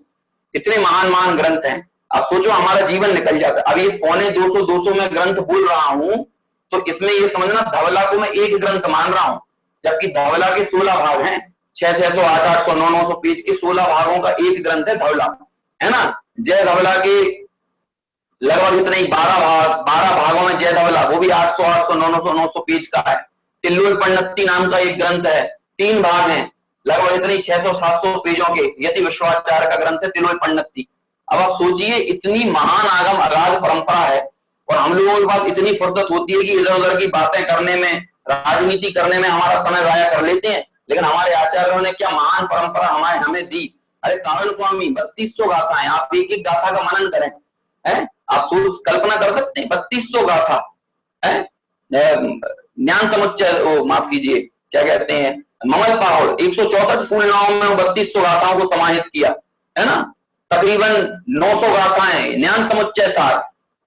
इतने महान महान ग्रंथ हैं। अब सोचो हमारा जीवन निकल जाता। अब ये 250 में ग्रंथ बोल रहा हूं, तो इसमें ये समझना धवला को मैं एक ग्रंथ मान रहा हूं, जबकि धवला के 16 भाग हैं, 600, 800, 900 पेज के 16 भागों का एक ग्रंथ है धवला, है ना। जय धवला के लगभग इतने ही 12 भागों में जय धवला, वो भी 800, 900 पेज का है। तिल्लुल पंडिती नाम का एक ग्रंथ है, 3 भाग हैं, लगभग इतनी 600-700 पेजों के। यति विश्वाचार्य का ग्रंथ है तिल्लुल पंडिती। अब आप सोचिए, इतनी महान आगम अगाध परंपरा है, और हम लोगों के पास इतनी फुर्सत होती है कि इधर उधर की बातें करने में, राजनीति करने में हमारा समय जाया कर लेते हैं। लेकिन हमारे आचार्यों ने क्या महान परंपरा हमें दी। अरे कारण स्वामी 3200 गाथाएं, आप एक एक गाथा का मनन करें, है आप सोच कल्पना कर सकते हैं, 3200 गाथा है। ज्ञान समुच्चय, माफ कीजिए, क्या कहते हैं, ममल पाहुल 164 फूल नामों में 3200 गाथाओं को समाहित किया, है ना। तकरीबन 900 गाथाएं, ज्ञान समुच्चय सार।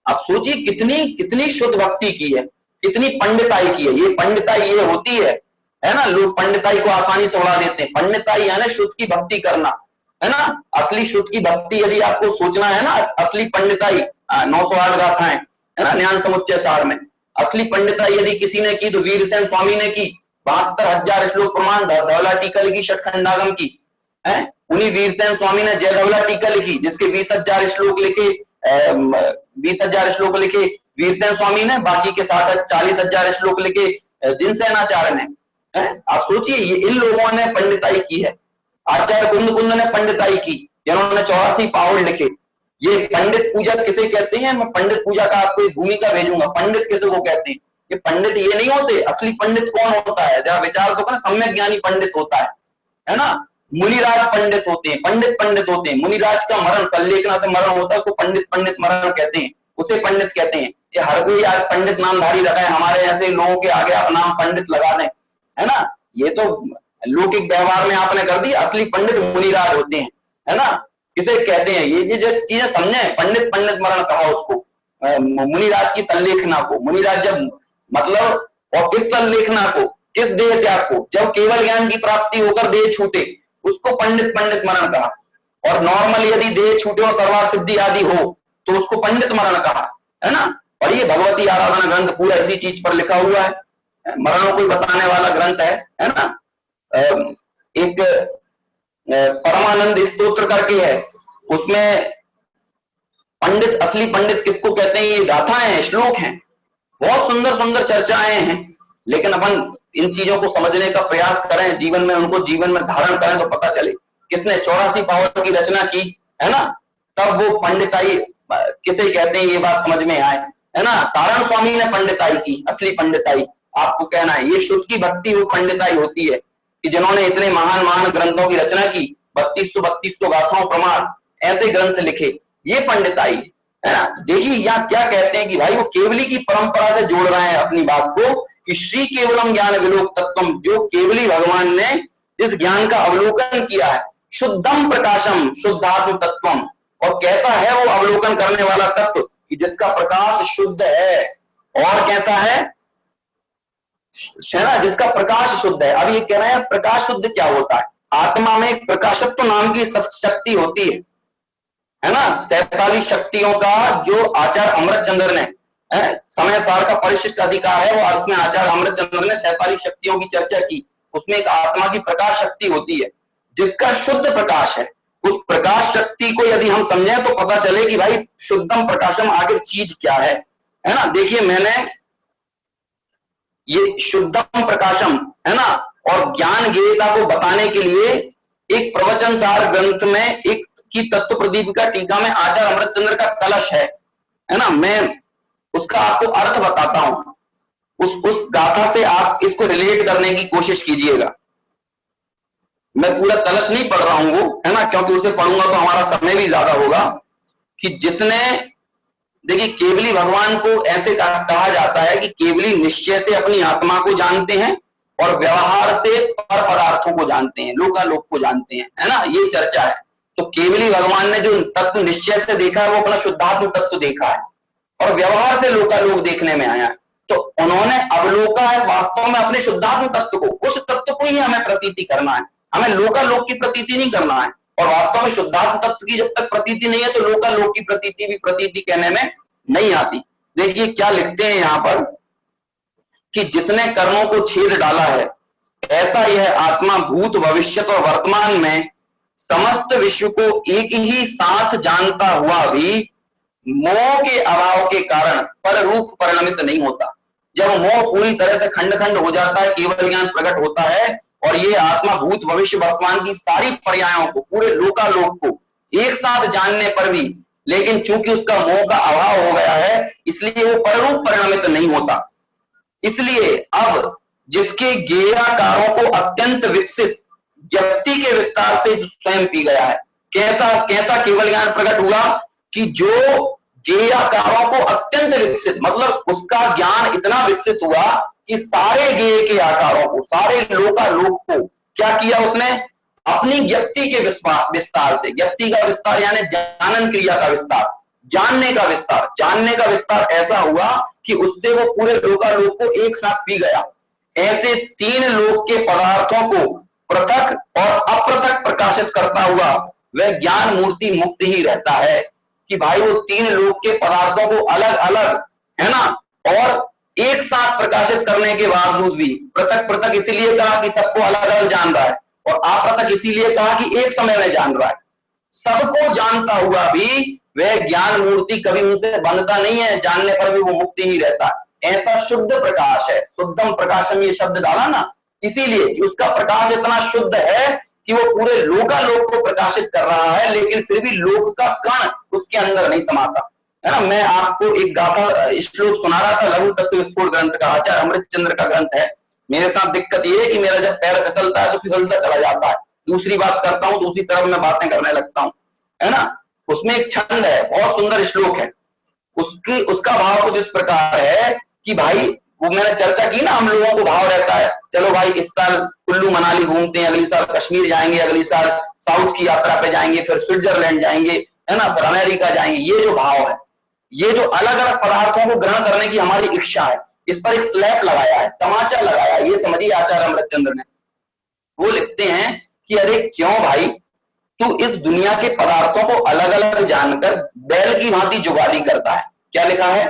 आप सोचिए कितनी कितनी शुद्ध भक्ति की है, कितनी पंडिताई की है। ये पंडिताई ये होती है ना। लोग पंडिताई को आसानी से उड़ा देते हैं। पंडिताई है ना शुद्ध की भक्ति करना, है ना। असली शुद्ध की भक्ति यदि आपको सोचना है ना, असली पंडिताई 908 गाथाएं, है ना, ज्ञान समुच्चय सार में। असली पंडिताई यदि किसी ने की तो वीरसेन स्वामी ने की, 72,000 श्लोक प्रमाण धवला टीका लिखी षटखंडागम की, है। उन्हीं वीरसेन स्वामी ने जय धवला टीका लिखी, जिसके 20,000 श्लोक लिखे, 20,000 श्लोक लिखे वीरसेन स्वामी ने, बाकी के 40,000 श्लोक लिखे जिनसेनाचार्य ने, है। आप सोचिए ये इन लोगों ने पंडिताई की है। आचार्य कुंद ने पंडिताई की, जिन्होंने 84 पाहुल लिखे। ये पंडित पूजा किसे कहते हैं, मैं पंडित पूजा का आपको एक भूमिका भेजूंगा। पंडित किसे को कहते हैं? ये पंडित ये नहीं होते। असली पंडित कौन होता है, जरा विचार तो करें। सम्यक ज्ञानी पंडित होता है ना। मुनिराज पंडित होते हैं, पंडित होते हैं। मुनिराज का मरण संलेखना से मरण होता है, उसको पंडित मरण कहते हैं, उसे पंडित कहते हैं। ये हर कोई आज पंडित नामधारी रखा है, हमारे ऐसे लोगों के आगे आप नाम पंडित लगा दें, है ना। ये तो लौकिक व्यवहार में आपने कर दी। असली पंडित मुनिराज होते हैं, है ना। किसे कहते हैं ये जो चीजें समझे। पंडित मरण कहा उसको, मुनिराज की संलेखना को। मुनिराज जब मतलब, और किस संलेखना को, किस देह त्याग को, जब केवल ज्ञान की प्राप्ति होकर देह छूटे, उसको पंडित मरण कहा। और नॉर्मल यदि देह छूटे और सर्वार्थ सिद्धि आदि हो तो उसको पंडित मरण कहा, है ना। और ये भगवती आराधना ग्रंथ पूरा इसी चीज पर लिखा हुआ है, मरणों को बताने वाला ग्रंथ है ना। एक परमानंद स्तोत्र करके है, उसमें पंडित, असली पंडित किसको कहते हैं, ये गाथाएं हैं, श्लोक हैं, बहुत सुंदर सुंदर चर्चाएं हैं। लेकिन अपन इन चीजों को समझने का प्रयास करें, जीवन में उनको जीवन में धारण करें, तो पता चले किसने 84 पाहुल की रचना की, है ना। तब वो पंडिताई किसे कहते हैं ये बात समझ में आए, है ना। तारण स्वामी ने पंडिताई की, असली पंडिताई आपको कहना है। ये शुद्ध की भक्ति वो पंडिताई होती है कि जिन्होंने इतने महान महान ग्रंथों की रचना की, 3200 गाथाओं प्रमाण ऐसे ग्रंथ लिखे, ये पंडिताई, है ना। देखिए यहाँ क्या कहते हैं कि भाई वो केवली की परंपरा से जोड़ रहे हैं अपनी बात को, कि श्री केवलम ज्ञान विलोक तत्वम, जो केवली भगवान ने जिस ज्ञान का अवलोकन किया है, शुद्धम प्रकाशम शुद्धात्म तत्वम, और कैसा है वो अवलोकन करने वाला तत्व कि जिसका प्रकाश शुद्ध है। और कैसा है ना, जिसका प्रकाश शुद्ध है। अब ये कह रहे हैं प्रकाश शुद्ध क्या होता है। आत्मा में एक प्रकाशत्व नाम की शक्ति होती है ना। 47 शक्तियों का जो आचार्य अमृतचंद्र ने समय सार का परिशिष्ट अधिकार है। वो उसमें आचार्य अमृतचंद्र ने 47 शक्तियों की चर्चा की। उसमें एक आत्मा की प्रकाश शक्ति होती है जिसका शुद्ध प्रकाश है। उस प्रकाश शक्ति को यदि हम समझें तो पता चले कि भाई शुद्धम प्रकाशम आखिर चीज क्या है ना। देखिए मैंने ये शुद्धम प्रकाशम है ना और ज्ञान ज्ञेयता को बताने के लिए एक प्रवचन सार ग्रंथ में एक की तत्व प्रदीपिका टीका में आचार्य अमृतचंद्र का कलश है ना। मैं उसका आपको अर्थ बताता हूं, उस गाथा से आप इसको रिलेट करने की कोशिश कीजिएगा। मैं पूरा कलश नहीं पढ़ रहा हूं वो, है ना, क्योंकि उसे पढ़ूंगा तो हमारा समय भी ज्यादा होगा। कि जिसने, देखिए केवली भगवान को ऐसे कहा जाता है कि केवली निश्चय से अपनी आत्मा को जानते हैं और व्यवहार से पर पदार्थों को जानते हैं, लोकालोक को जानते हैं, है ना, ये चर्चा है। तो केवली भगवान ने जो तत्व निश्चय से देखा है वो अपना शुद्धात्म तत्व देखा है और व्यवहार से लोकालोक देखने में आया। तो उन्होंने अवलोका है वास्तव में अपने शुद्धात्म तत्व को, उस तत्व को ही हमें प्रतीति करना है, हमें लोकालोक की प्रतीति नहीं करना है। और वास्तव में शुद्धात्म तत्व की जब तक प्रतीति नहीं है तो लोकालोक की प्रतीति भी प्रतीति कहने में नहीं आती। देखिए क्या लिखते हैं यहां पर कि जिसने कर्मों को छेद डाला है ऐसा यह आत्मा भूत भविष्य और वर्तमान में समस्त विश्व को एक ही साथ जानता हुआ भी मोह के अभाव के कारण पर रूप परिणमित नहीं होता। जब मोह पूरी तरह से खंड खंड हो जाता है, केवल ज्ञान प्रकट होता है और ये आत्मा भूत भविष्य वर्तमान की सारी पर्यायों को, पूरे लोकालोक को एक साथ जानने पर भी, लेकिन चूंकि उसका मोह का अभाव हो गया है इसलिए वो पररूप परिणमित नहीं होता। इसलिए अब जिसके ज्ञेयाकारों को अत्यंत विकसित व्यक्ति के विस्तार से स्वयं पी गया है, कैसा कैसा केवल ज्ञान प्रकट हुआ कि जो ज्ञेयाकारों को अत्यंत विकसित, मतलब उसका ज्ञान इतना विकसित हुआ कि सारे ज्ञेय के आकारों को, सारे लोकालोक को क्या किया उसने, अपनी व्यक्ति के विस्तार से, व्यक्ति का विस्तार यानी जानन क्रिया का विस्तार, जानने का विस्तार, जानने का विस्तार ऐसा हुआ कि उससे वो पूरे लोकालोक को एक साथ पी गया। ऐसे तीन लोक के पदार्थों को पृथक और अप्रथक प्रकाशित करता हुआ वह ज्ञान मूर्ति मुक्त ही रहता है। कि भाई वो तीन लोक के पदार्थों को अलग अलग, है ना, और एक साथ प्रकाशित करने के बावजूद भी, पृथक पृथक इसीलिए कहा कि सबको अलग अलग जान रहा है और अप्रथक इसीलिए कहा कि एक समय में जान रहा है। सबको जानता हुआ भी वह ज्ञान मूर्ति कभी उनसे बनता नहीं है, जानने पर भी वो मुक्त ही रहता है। ऐसा शुद्ध प्रकाश है, शुद्धम प्रकाशम ये शब्द डाला ना इसीलिए कि उसका प्रकाश इतना शुद्ध है कि वो पूरे लोकालोक को प्रकाशित कर रहा है, लेकिन फिर भी लोक का कण उसके अंदर नहीं समाता, है ना। मैं आपको एक गाथा श्लोक सुना रहा था लघु तत्व विस्फोट ग्रंथ का, आचार्य अमृतचंद्र का ग्रंथ है। मेरे साथ दिक्कत ये है कि मेरा जब पैर फिसलता है तो फिसलता चला जाता है, दूसरी बात करता हूं दूसरी तरफ मैं बातें करने लगता हूं, है ना। उसमें एक छंद है, बहुत सुंदर श्लोक है, उसका भाव कुछ इस प्रकार है कि भाई वो मैंने चर्चा की ना, हम लोगों को भाव रहता है चलो भाई इस साल कुल्लू मनाली घूमते हैं, अगली साल कश्मीर जाएंगे, अगली साल साउथ की यात्रा पे जाएंगे, फिर स्विट्जरलैंड जाएंगे, है ना, फिर अमेरिका जाएंगे। ये जो भाव है, ये जो अलग अलग पदार्थों को ग्रहण करने की हमारी इच्छा है, इस पर एक स्लैप लगाया है, तमाचा लगाया है, ये समझिए आचार्य अमृतचंद्र ने। वो लिखते हैं कि अरे क्यों भाई तू इस दुनिया के पदार्थों को अलग अलग जानकर बैल की भांति जुगाली करता है। क्या लिखा है,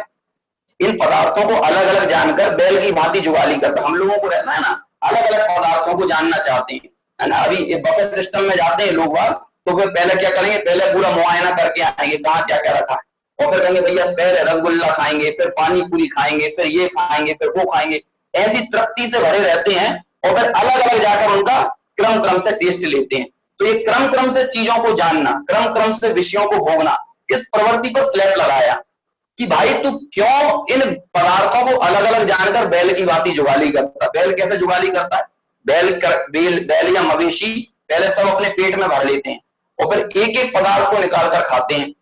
इन पदार्थों को अलग अलग जानकर बैल की भांति जुगाली करता है। हम लोगों को रहना है ना, अलग अलग पदार्थों को जानना चाहते हैं, है ना। अभी बफे सिस्टम में जाते हैं लोग बाग, तो फिर पहले क्या करेंगे, पहले पूरा मुआयना करके आएंगे कहाँ क्या क्या रखा है, और फिर कहेंगे भैया पहले रसगुल्ला खाएंगे, फिर पानी पूरी खाएंगे, फिर ये खाएंगे, फिर वो खाएंगे, ऐसी तृप्ति से भरे रहते हैं और फिर अलग अलग जाकर उनका क्रम क्रम से टेस्ट लेते हैं। तो ये क्रम क्रम से चीजों को जानना, क्रम क्रम से विषयों को भोगना, इस प्रवृत्ति पर स्लैब लगाया कि भाई तू क्यों इन पदार्थों को अलग अलग जानकर बैल की भांति जुगाली करता। बैल कैसे जुगाली करता है, बैल या मवेशी पहले सब अपने पेट में भर लेते हैं और फिर एक एक पदार्थ को निकाल कर खाते हैं।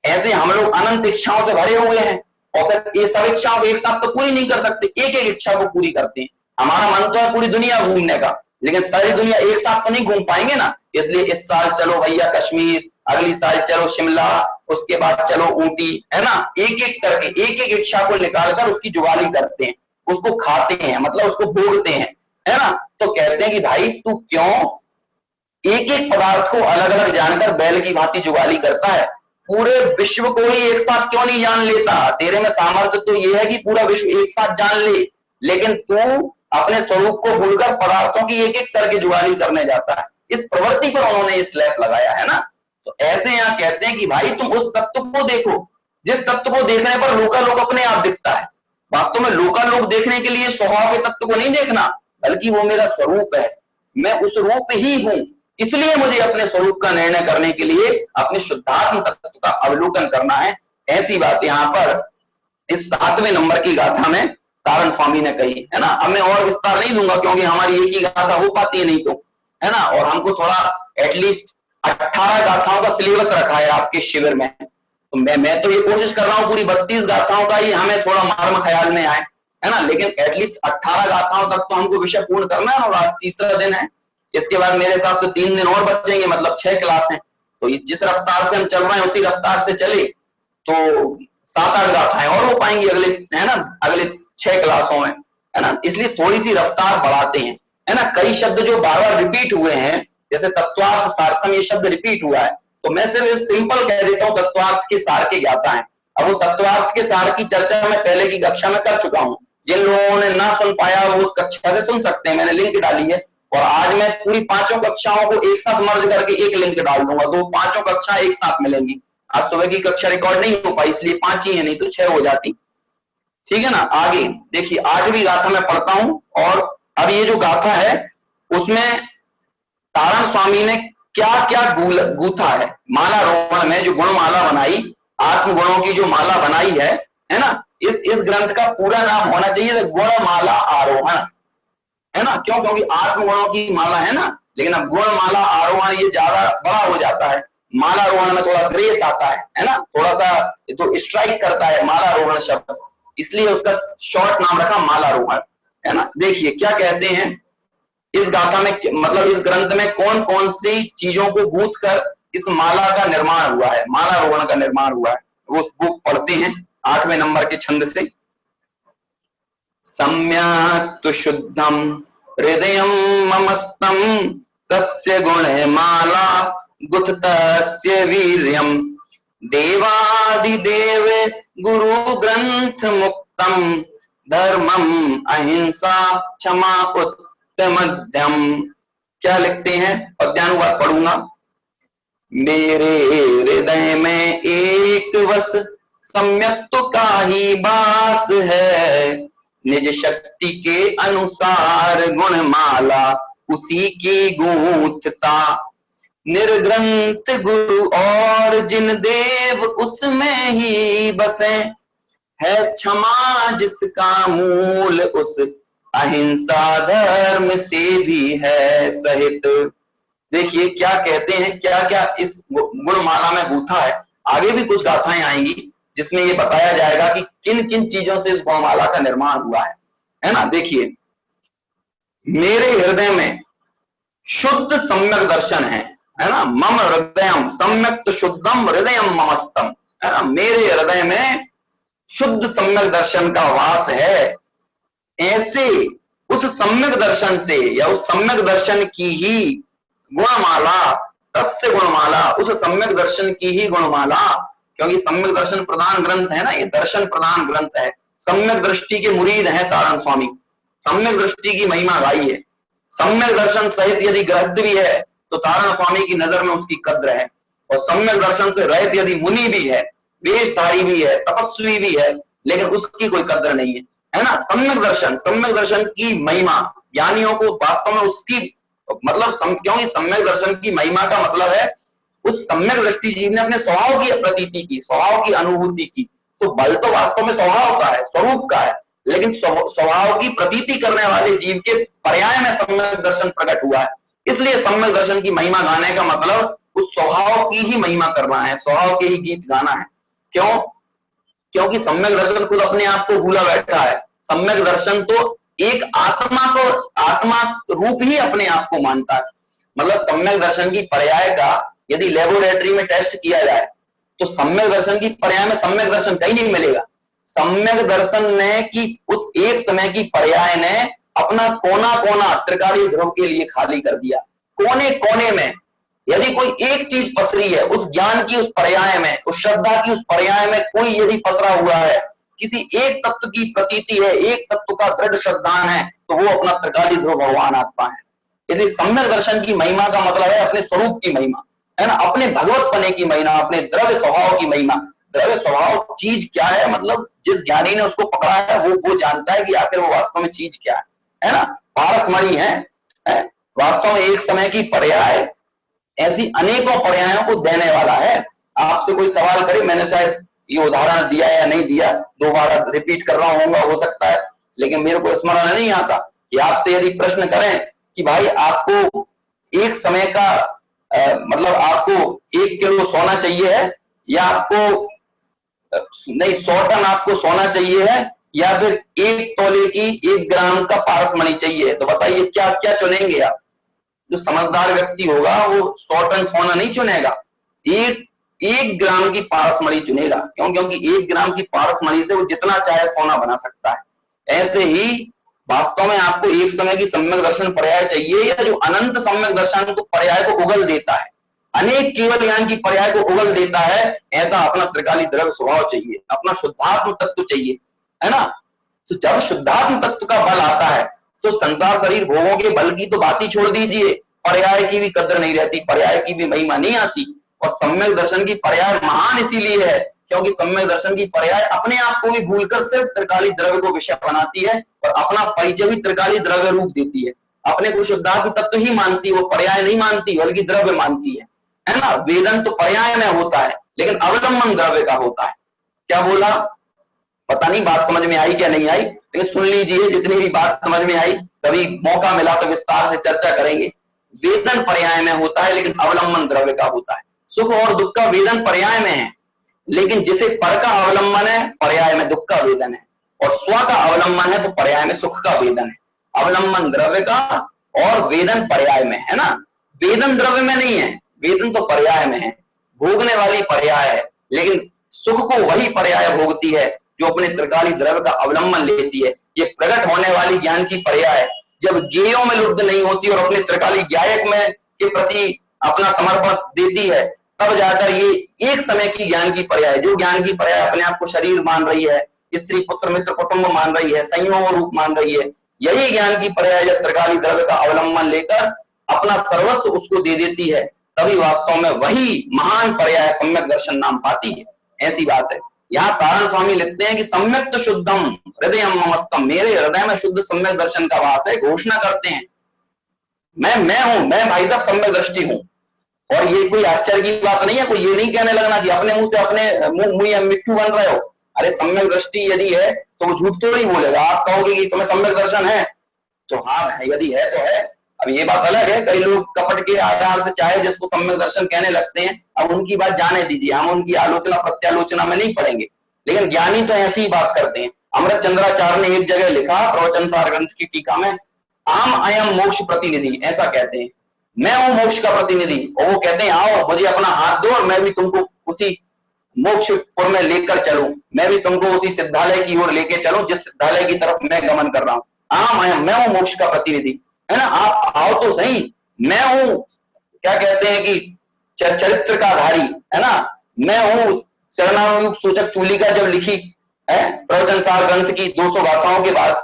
ऐसे हम लोग अनंत इच्छाओं से भरे हुए हैं और फिर ये सब इच्छाओं को एक साथ तो पूरी नहीं कर सकते, एक एक इच्छा को पूरी करते हैं। हमारा मन तो है पूरी दुनिया घूमने का, लेकिन सारी दुनिया एक साथ तो नहीं घूम पाएंगे ना, इसलिए इस साल चलो भैया कश्मीर, अगली साल चलो शिमला, उसके बाद चलो ऊटी, है ना। एक एक करके एक एक इच्छा को निकालकर उसकी जुगाली करते हैं, उसको खाते हैं, मतलब उसको भोगते हैं, है ना। तो कहते हैं कि भाई तू क्यों एक एक पदार्थ को अलग अलग जानकर बैल की भांति जुगाली करता है, पूरे विश्व को ही एक साथ क्यों नहीं जान लेता? तेरे में सामर्थ्य तो यह है कि पूरा विश्व एक साथ जान ले, लेकिन तू अपने स्वरूप को भूलकर पदार्थों की एक एक करके जुगाली करने जाता है। इस प्रवृत्ति पर उन्होंने ये स्लैब लगाया है ना। तो ऐसे यहां कहते हैं कि भाई तुम उस तत्व को देखो जिस तत्व को देखने पर लोकालोक अपने आप दिखता है। वास्तव में लोकालोक देखने के लिए स्वभाव के तत्व को नहीं देखना, बल्कि वो मेरा स्वरूप है, मैं उस रूप ही हूं। इसलिए मुझे अपने स्वरूप का निर्णय करने के लिए अपने शुद्धात्म तत्व का अवलोकन करना है। ऐसी बात यहां पर इस 7वें नंबर की गाथा में तारण स्वामी ने कही है ना। अब मैं और विस्तार नहीं दूंगा क्योंकि हमारी एक ही गाथा हो पाती है नहीं तो, है ना। और हमको थोड़ा एटलीस्ट 18 गाथाओं का सिलेबस रखा है आपके शिविर में, तो मैं तो ये कोशिश कर रहा हूं पूरी 32 गाथाओं का ही हमें थोड़ा मर्म ख्याल में आए, है ना। लेकिन एटलीस्ट 18 गाथाओं तक तो हमको विषय पूर्ण करना है और आज तीसरा दिन है। इसके बाद मेरे हिसाब से 3 दिन और बचेंगे, मतलब 6 क्लास हैं। तो जिस रफ्तार से हम चल रहे हैं उसी रफ्तार से चले तो 7-8 गाथाएं और हो पाएंगी अगले, है ना, अगले 6 क्लासों में, है ना। इसलिए थोड़ी सी रफ्तार बढ़ाते हैं, है ना। कई शब्द जो बार बार रिपीट हुए हैं, जैसे तत्वार्थ सार्थम, ये शब्द रिपीट हुआ है, तो मैं सिर्फ सिंपल कह देता हूं तत्वार्थ के सार के ज्ञाता है। अब वो तत्वार्थ के सार की चर्चा मैं पहले की कक्षा में कर चुका हूं। जिन लोगों ने ना सुन पाया वो उस कक्षा से सुन सकते हैं, मैंने लिंक डाली है। और आज मैं पूरी 5 कक्षाओं को एक साथ मर्ज करके एक लिंक डाल दूंगा, तो 5 कक्षा एक साथ मिलेंगी। आज सुबह की कक्षा रिकॉर्ड नहीं हो पाई इसलिए 5 ही है, नहीं तो 6 हो जाती, ठीक है ना। आगे देखिए, आज भी गाथा मैं पढ़ता हूं और अब ये जो गाथा है उसमें तारण स्वामी ने क्या क्या गूथा है। माला रोहण में जो गुणमाला बनाई, आत्मगुणों की जो माला बनाई है ना। इस ग्रंथ का पूरा नाम होना चाहिए गुणमाला आरोहण, है ना। क्यों? क्योंकि आत्मगुणों की माला है ना, लेकिन अब गुणमाला आरोहण ये ज्यादा बड़ा हो जाता है। माला रोहण में थोड़ा ग्रेस आता है ना, थोड़ा सा तो स्ट्राइक करता है माला रोहण शब्द, इसलिए उसका शॉर्ट नाम रखा माला रोहण, है ना। देखिए क्या कहते हैं इस गाथा में, मतलब इस ग्रंथ में कौन कौन सी चीजों को गूंथ कर इस माला का निर्माण हुआ है, माला रोहण का निर्माण हुआ है, वो बुक पढ़ते हैं 8वें नंबर के छंद से। सम्यक् तु शुद्धम हृदयं ममस्तम तस्य गुणे माला गुथतस्य वीर्यम देवादिदेव गुरु ग्रंथ मुक्तम धर्मम अहिंसा क्षमा उत्तमध्यम। क्या लिखते हैं? पद्यानुवाद पढ़ूंगा। मेरे हृदय में एक वस सम्यक का ही वास है, निज शक्ति के अनुसार गुणमाला उसी की गूंथता। निर्ग्रंथ गुरु और जिन देव उसमें ही बसे, है क्षमा जिसका मूल उस अहिंसा धर्म से भी है सहित। देखिए क्या कहते हैं, क्या क्या इस गुणमाला में गूथा है। आगे भी कुछ गाथाएं आएंगी जिसमें ये बताया जाएगा कि किन किन चीजों से इस गुणमाला का निर्माण हुआ है ना। देखिए, मेरे हृदय में शुद्ध सम्यक दर्शन है ना। मम हृदयम सम्यक शुद्धम हृदयम ममस्तम, है ना। मेरे हृदय में शुद्ध सम्यक दर्शन का वास है। ऐसे उस सम्यक दर्शन से या उस सम्यक दर्शन की ही गुणमाला, तस्य गुणमाला, उस सम्यक दर्शन की ही गुणमाला, क्योंकि सम्यक दर्शन प्रधान ग्रंथ है ना, ये दर्शन प्रधान ग्रंथ है। सम्यक दृष्टि के मुरीद हैं तारण स्वामी, सम्यक दृष्टि की महिमा गाई है। सम्यक दर्शन सहित यदि गृहस्थ भी है तो तारण स्वामी की नजर में उसकी कद्र है, और सम्यक दर्शन से रहित यदि मुनि भी है, वेशधारी भी है, तपस्वी भी है, लेकिन उसकी कोई कद्र नहीं है ना। सम्यक दर्शन की महिमा ज्ञानियों को वास्तव में उसकी मतलब क्योंकि सम्यक दर्शन की महिमा का मतलब है उस सम्यक दृष्टि जीव ने अपने स्वभाव की प्रतीति की, स्वभाव की अनुभूति की। तो बल तो वास्तव में स्वभाव का है, स्वरूप का है, लेकिन स्वभाव की प्रतीति करने वाले जीव के पर्याय में सम्यक दर्शन प्रकट हुआ है। इसलिए सम्यक दर्शन की महिमा गाने का मतलब उस स्वभाव की ही महिमा करना है, स्वभाव के ही गीत गाना है। क्यों? क्योंकि सम्यक दर्शन खुद अपने आप को भूला बैठा है। सम्यक दर्शन तो एक आत्मा को, आत्मा रूप ही अपने आप को मानता है। मतलब सम्यक दर्शन की पर्याय का यदि लेबोरेटरी में टेस्ट किया जाए तो सम्यक दर्शन की पर्याय में सम्यक दर्शन कहीं नहीं मिलेगा। सम्यक दर्शन ने की उस एक समय की पर्याय ने अपना कोना कोना त्रिकालीय ध्रुव के लिए खाली कर दिया। कोने कोने में यदि कोई एक चीज पसरी है उस ज्ञान की उस पर्याय में, उस श्रद्धा की उस पर्याय में कोई यदि पसरा हुआ है, किसी एक तत्व की प्रतीति है, एक तत्व का दृढ़ श्रद्धान है, तो वो अपना त्रिकाली ध्रुव भगवान आत्मा है। इसलिए सम्यक दर्शन की महिमा का मतलब है अपने स्वरूप की महिमा, है ना, अपने भगवत पने की महिमा, अपने द्रव्य स्वभाव की महिमा। द्रव्य स्वभाव चीज क्या है, मतलब जिस ज्ञानी ने उसको पकड़ा है वो जानता है कि आखिर वो वास्तव में चीज क्या है ना। पारसमणि है, वास्तव में एक समय की पर्याय ऐसी अनेकों पर्यायों को देने वाला है। आपसे कोई सवाल करे, मैंने शायद ये उदाहरण दिया या नहीं दिया, दोबारा रिपीट कर रहा होगा हो सकता है, लेकिन मेरे को स्मरण नहीं आता कि आपसे यदि प्रश्न करें कि भाई आपको एक समय का मतलब आपको 1 किलो सोना चाहिए है, या आपको नहीं 100 टन आपको सोना चाहिए है, या फिर 1 तोले की 1 ग्राम का पारसमणि चाहिए, तो बताइए क्या क्या चुनेंगे आप? जो समझदार व्यक्ति होगा वो 100 टन सोना नहीं चुनेगा, एक ग्राम की पारसमणि चुनेगा। क्यों? क्योंकि 1 ग्राम की पारसमणि से वो जितना चाहे सोना बना सकता है। ऐसे ही वास्तव में आपको एक समय की सम्यक दर्शन पर्याय चाहिए, या जो अनंत सम्यक दर्शन को पर्याय को उगल देता है, अनेक केवल ज्ञान की पर्याय को उगल देता है, ऐसा अपना त्रिकाली द्रव्य स्वभाव चाहिए, अपना शुद्धात्म तत्व चाहिए, है ना। तो जब शुद्धात्म तत्व का बल आता है तो संसार शरीर भोगों के बल की तो बात ही छोड़ दीजिए, पर्याय की भी कदर नहीं रहती, पर्याय की भी महिमा नहीं आती। और सम्यक दर्शन की पर्याय महान इसीलिए है क्योंकि सम्यक दर्शन की पर्याय अपने आप को भी भूलकर सिर्फ त्रिकाली द्रव्य को विषय बनाती है और अपना परिचय भी त्रिकाली द्रव्य रूप देती है। अपने को शुद्धात्म तत्व ही मानती है, वो पर्याय नहीं मानती बल्कि द्रव्य मानती है ना। वेदन तो पर्याय में होता है लेकिन अवलंबन द्रव्य का होता है। क्या बोला पता नहीं, बात समझ में आई क्या नहीं आई, लेकिन सुन लीजिए, जितनी भी बात समझ में आई कभी मौका मिला तो विस्तार से चर्चा करेंगे। वेदन पर्याय में होता है लेकिन अवलंबन द्रव्य का होता है। सुख और दुख का वेदन पर्याय में है, लेकिन जिसे पर का अवलंबन है पर्याय में दुख का वेदन है, और स्व का अवलंबन है तो पर्याय में सुख का वेदन है। अवलंबन द्रव्य का और वेदन पर्याय में है ना। वेदन द्रव्य में नहीं है, वेदन तो पर्याय में है, भोगने वाली पर्याय है, लेकिन सुख को वही पर्याय भोगती है जो अपने त्रिकाली द्रव्य का अवलंबन लेती है। ये प्रकट होने वाली ज्ञान की पर्याय जब ज्ञेयों में लुब्ध नहीं होती और अपने त्रिकाली ज्ञायक में के प्रति अपना समर्पण देती है, तब जाकर ये एक समय की ज्ञान की पर्याय, जो ज्ञान की पर्याय अपने आप को शरीर मान रही है, स्त्री पुत्र मित्र कुटुंब मान रही है, संयोग रूप मान रही है, यही ज्ञान की पर्याय जब त्रिकाली द्रव्य का अवलंबन लेकर अपना सर्वस्व उसको दे देती है, तभी वास्तव में वही महान पर्याय सम्यक दर्शन नाम पाती है। ऐसी बात है। यहाँ तारण स्वामी लिखते हैं कि सम्यक तो शुद्धम हृदय ममस्तम, मेरे हृदय में शुद्ध सम्यक दर्शन का वास है। घोषणा करते हैं मैं हूं, मैं भाई साहब सम्यक दृष्टि हूं। और ये कोई आश्चर्य की बात नहीं है, कोई ये नहीं कहने लगना कि अपने मुंह से अपने मुंह मिट्टू बन रहे हो। अरे सम्यक दृष्टि यदि है तो वो झूठ तो नहीं बोलेगा। आप कहोगे कि तुम्हें सम्यक दर्शन है तो हाँ है, यदि है तो है। अब ये बात अलग है, कई लोग कपट के आधार से चाहे जिसको सम्यक दर्शन कहने लगते हैं, अब उनकी बात जाने दीजिए, हम उनकी आलोचना प्रत्यालोचना में नहीं पड़ेंगे, लेकिन ज्ञानी तो ऐसी ही बात करते हैं। अमृत चंद्राचार्य ने एक जगह लिखा प्रवचन सार ग्रंथ की टीका में, आम अयम मोक्ष प्रतिनिधि, ऐसा कहते हैं, मैं हूं मोक्ष का प्रतिनिधि। और वो कहते हैं आओ मुझे अपना हाथ दो और मैं भी तुमको उसी मोक्षपुर में लेकर चलूं, मैं भी तुमको उसी सिद्धालय की ओर लेके चलूं जिस सिद्धालय की तरफ मैं गमन कर रहा हूं। आम अयम, मैं हूं मोक्ष का प्रतिनिधि, है ना, आप आओ तो सही। मैं हूं क्या कहते हैं कि चरित्र का धारी, है ना, मैं हूं शरणागत सूचक चूलिका जब लिखी है प्रवचन सार ग्रंथ की 200 गाथाओं के बाद,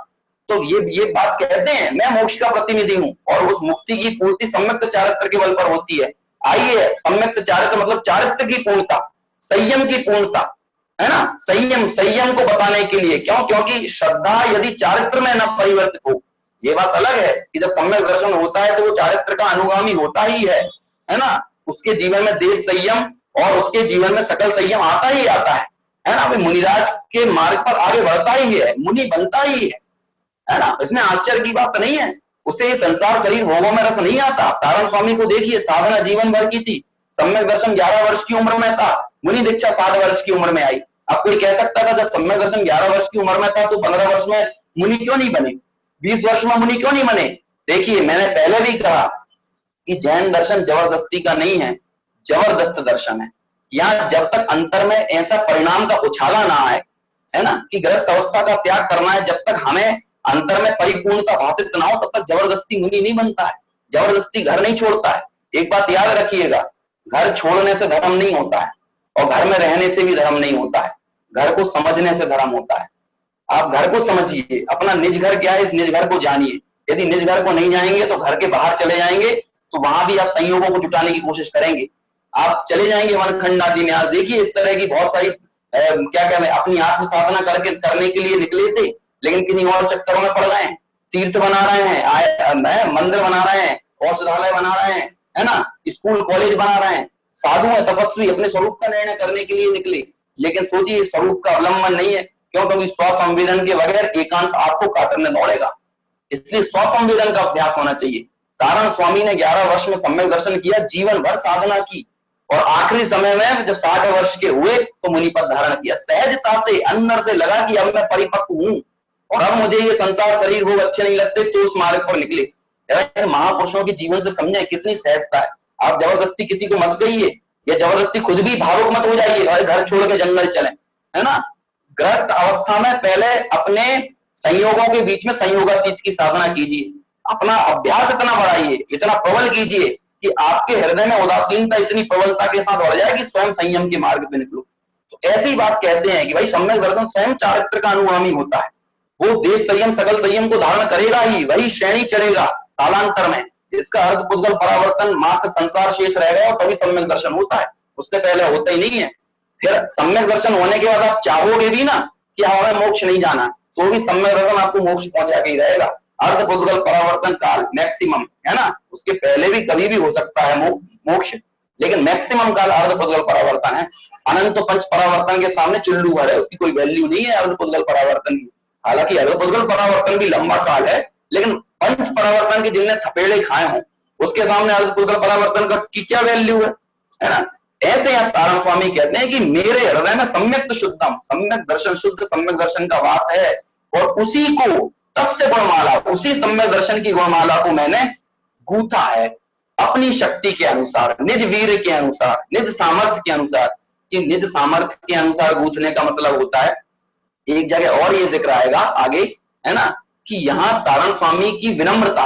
तो ये बात कहते हैं मैं मोक्ष का प्रतिनिधि हूं और उस मुक्ति की पूर्ति सम्यक्त चारित्र के बल पर होती है। आइए, सम्यक्त चारित्र मतलब चारित्र की पूर्णता, संयम की पूर्णता, है ना, संयम को बताने के लिए। क्यों? क्योंकि श्रद्धा यदि चारित्र में न परिवर्तित हो, ये बात अलग है कि जब सम्यक दर्शन होता है तो वो चारित्र का अनुगामी होता ही है ना, उसके जीवन में देश संयम और उसके जीवन में सकल संयम आता ही आता है ना। मुनिराज के मार्ग पर आगे बढ़ता ही है, मुनि बनता ही है ना, इसमें आश्चर्य की बात नहीं है। उसे संसार शरीर भोगों में रस नहीं आता। तारण स्वामी को देखिए, साधना जीवन भर की थी, सम्यक दर्शन 11 वर्ष की उम्र में था, मुनि दीक्षा 7 वर्ष की उम्र में आई। अब कोई कह सकता था जब सम्यक दर्शन 11 वर्ष की उम्र में था तो 15 वर्ष में मुनि क्यों नहीं बने, 20 वर्ष में मुनि क्यों नहीं बने? देखिए, मैंने पहले भी कहा कि जैन दर्शन जबरदस्ती का नहीं है, जबरदस्त दर्शन है। यहाँ जब तक अंतर में ऐसा परिणाम का उछाला ना आए, है ना, कि ग्रस्त अवस्था का त्याग करना है, जब तक हमें अंतर में परिपूर्णता भाषित ना हो तब तक जबरदस्ती मुनि नहीं बनता है, जबरदस्ती घर नहीं छोड़ता है। एक बात याद रखिएगा, घर छोड़ने से धर्म नहीं होता है और घर में रहने से भी धर्म नहीं होता है, घर को समझने से धर्म होता है। आप घर को समझिए, अपना निज घर क्या है इस निज घर को जानिए। यदि निज घर को नहीं जाएंगे तो घर के बाहर चले जाएंगे, तो वहां भी आप संयोगों को जुटाने की कोशिश करेंगे। आप चले जाएंगे वनखंड आदि में। आज देखिए इस तरह की बहुत सारी क्या कहते हैं, अपनी आत्म साधना करने के लिए निकले थे, लेकिन किन्हीं और चक्करों में पड़ गए हैं। तीर्थ बना रहे हैं, मंदिर बना रहे हैं, औषधालय बना रहे हैं, है ना, स्कूल कॉलेज बना रहे हैं, साधु है, तपस्वी, अपने स्वरूप का निर्णय करने के लिए निकले, लेकिन सोचिए स्वरूप का अवलंबन नहीं है। क्यों? क्योंकि स्वसंवेदन के बगैर एकांत आपको काटने दौड़ेगा। इसलिए स्वसंवेदन का अभ्यास होना चाहिए। कारण स्वामी ने 11 वर्ष में सम्यक दर्शन किया, जीवन भर साधना की, और आखिरी समय में जब 60 वर्ष के हुए तो मुनि पद धारण किया। सहजता से अंदर से लगा कि अब मैं परिपक्व हूं और अब मुझे ये संसार शरीर भोग अच्छे नहीं लगते, तो उस मार्ग पर निकले। महापुरुषों के जीवन से समझे कितनी सहजता है। आप जबरदस्ती किसी को मत कहिए, या जबरदस्ती खुद भी भावुक मत हो जाइए और घर छोड़ के जंगल चले, है ना। ग्रस्त अवस्था में पहले अपने संयोगों के बीच में संयोगातीत की साधना कीजिए, अपना अभ्यास इतना बढ़ाइए, इतना प्रबल कीजिए कि आपके हृदय में उदासीनता इतनी प्रबलता के साथ बढ़ जाए कि स्वयं संयम के मार्ग पे निकलो। तो ऐसी बात कहते हैं कि भाई सम्यक दर्शन स्वयं चारित्र का अनुगामी होता है। वो देश संयम सकल संयम को धारण करेगा ही, वही श्रेणी चढ़ेगा कालांतर में। इसका अर्थ पुद्गल परावर्तन, मात्र संसार शेष रह गया और तभी सम्यक दर्शन होता है, उससे पहले होता ही नहीं है। फिर सम्यक दर्शन होने के बाद आप चाहोगे भी ना कि हमें मोक्ष नहीं जाना, तो भी सम्यक दर्शन आपको मोक्ष पहुंचा के ही रहेगा। अर्ध पुद्गल परावर्तन काल मैक्सिमम, है ना, उसके पहले भी कभी भी हो सकता है मोक्ष, लेकिन मैक्सिमम काल अर्ध पुद्गल परावर्तन है। अनंत तो पंच परावर्तन के सामने चुल्लू भर है, उसकी कोई वैल्यू नहीं है अर्ध पुद्गल परावर्तन की। हालांकि अर्ध पुद्गल परावर्तन भी लंबा काल है, लेकिन पंच परावर्तन के जिनने थपेड़े खाए हों उसके सामने अर्ध पुद्गल परावर्तन की क्या वैल्यू है ना। ऐसे आप तारण स्वामी कहते हैं कि मेरे हृदय में सम्यक शुद्धम, सम्यक दर्शन, शुद्ध सम्यक दर्शन का वास है, और उसी को तस्य गुणमाला, उसी सम्यक दर्शन की गुणमाला को मैंने गूथा है अपनी शक्ति के अनुसार, निज वीर के अनुसार, निज सामर्थ्य के अनुसार। कि निज सामर्थ्य के अनुसार गूथने का मतलब होता है, एक जगह और ये जिक्र आएगा आगे, है ना, कि यहाँ तारण स्वामी की विनम्रता,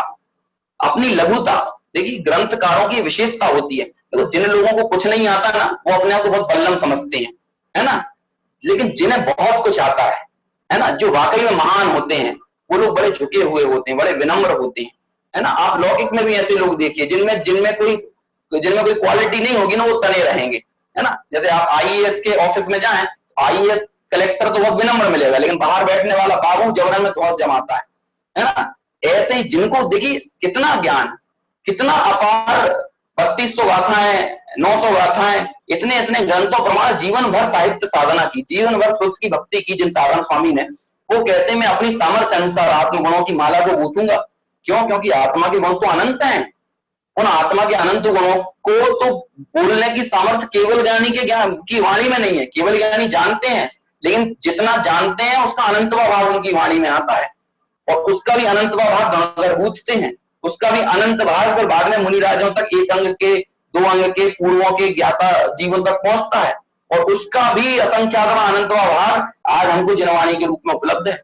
अपनी लघुता। देखिए ग्रंथकारों की विशेषता होती है, तो जिन लोगों को कुछ नहीं आता ना वो अपने आप को बहुत बल्लम समझते हैं, है ना, लेकिन जिन्हें बहुत कुछ आता है ना, जो वाकई में महान होते हैं, वो लोग बड़े झुके हुए होते हैं, बड़े विनम्र होते हैं, है ना। आप लौकिक में भी ऐसे लोग देखिए जिनमें कोई क्वालिटी नहीं होगी ना वो तने रहेंगे, है ना। जैसे आप आईएएस के ऑफिस में जाएं, आईएएस कलेक्टर तो बहुत विनम्र मिलेगा, लेकिन बाहर बैठने वाला बाबू जबरन में धौंस जमाता है ना। ऐसे ही जिनको देखिए कितना ज्ञान, कितना अपार, 3200 गाथाएं, 900 गाथाएं, इतने इतने ग्रंथों प्रमाण, जीवन भर साहित्य साधना की, जीवन भर शुद्ध की भक्ति की जिन तारण स्वामी ने, वो कहते हैं मैं अपनी सामर्थ्य अनुसार आत्मगुणों की माला को गूंथूंगा। क्यों? क्योंकि आत्मा के गुण तो अनंत हैं। उन आत्मा के अनंत गुणों को तो बोलने की सामर्थ्य केवल ज्ञानी के ज्ञान की वाणी में नहीं है। केवल ज्ञानी जानते हैं, लेकिन जितना जानते हैं उसका अनंतवा भाव उनकी वाणी में आता है, और उसका भी अनंतवा भाव गणगर गूंथते हैं, उसका भी अनंत भाव फिर बाद में मुनिराजों तक, एक अंग के, 2 अंग के, पूर्वों के ज्ञाता जीवन तक पहुंचता है, और उसका भी असंख्यातवा अनंतवा भाग आज हमको जिनवाणी के रूप में उपलब्ध है।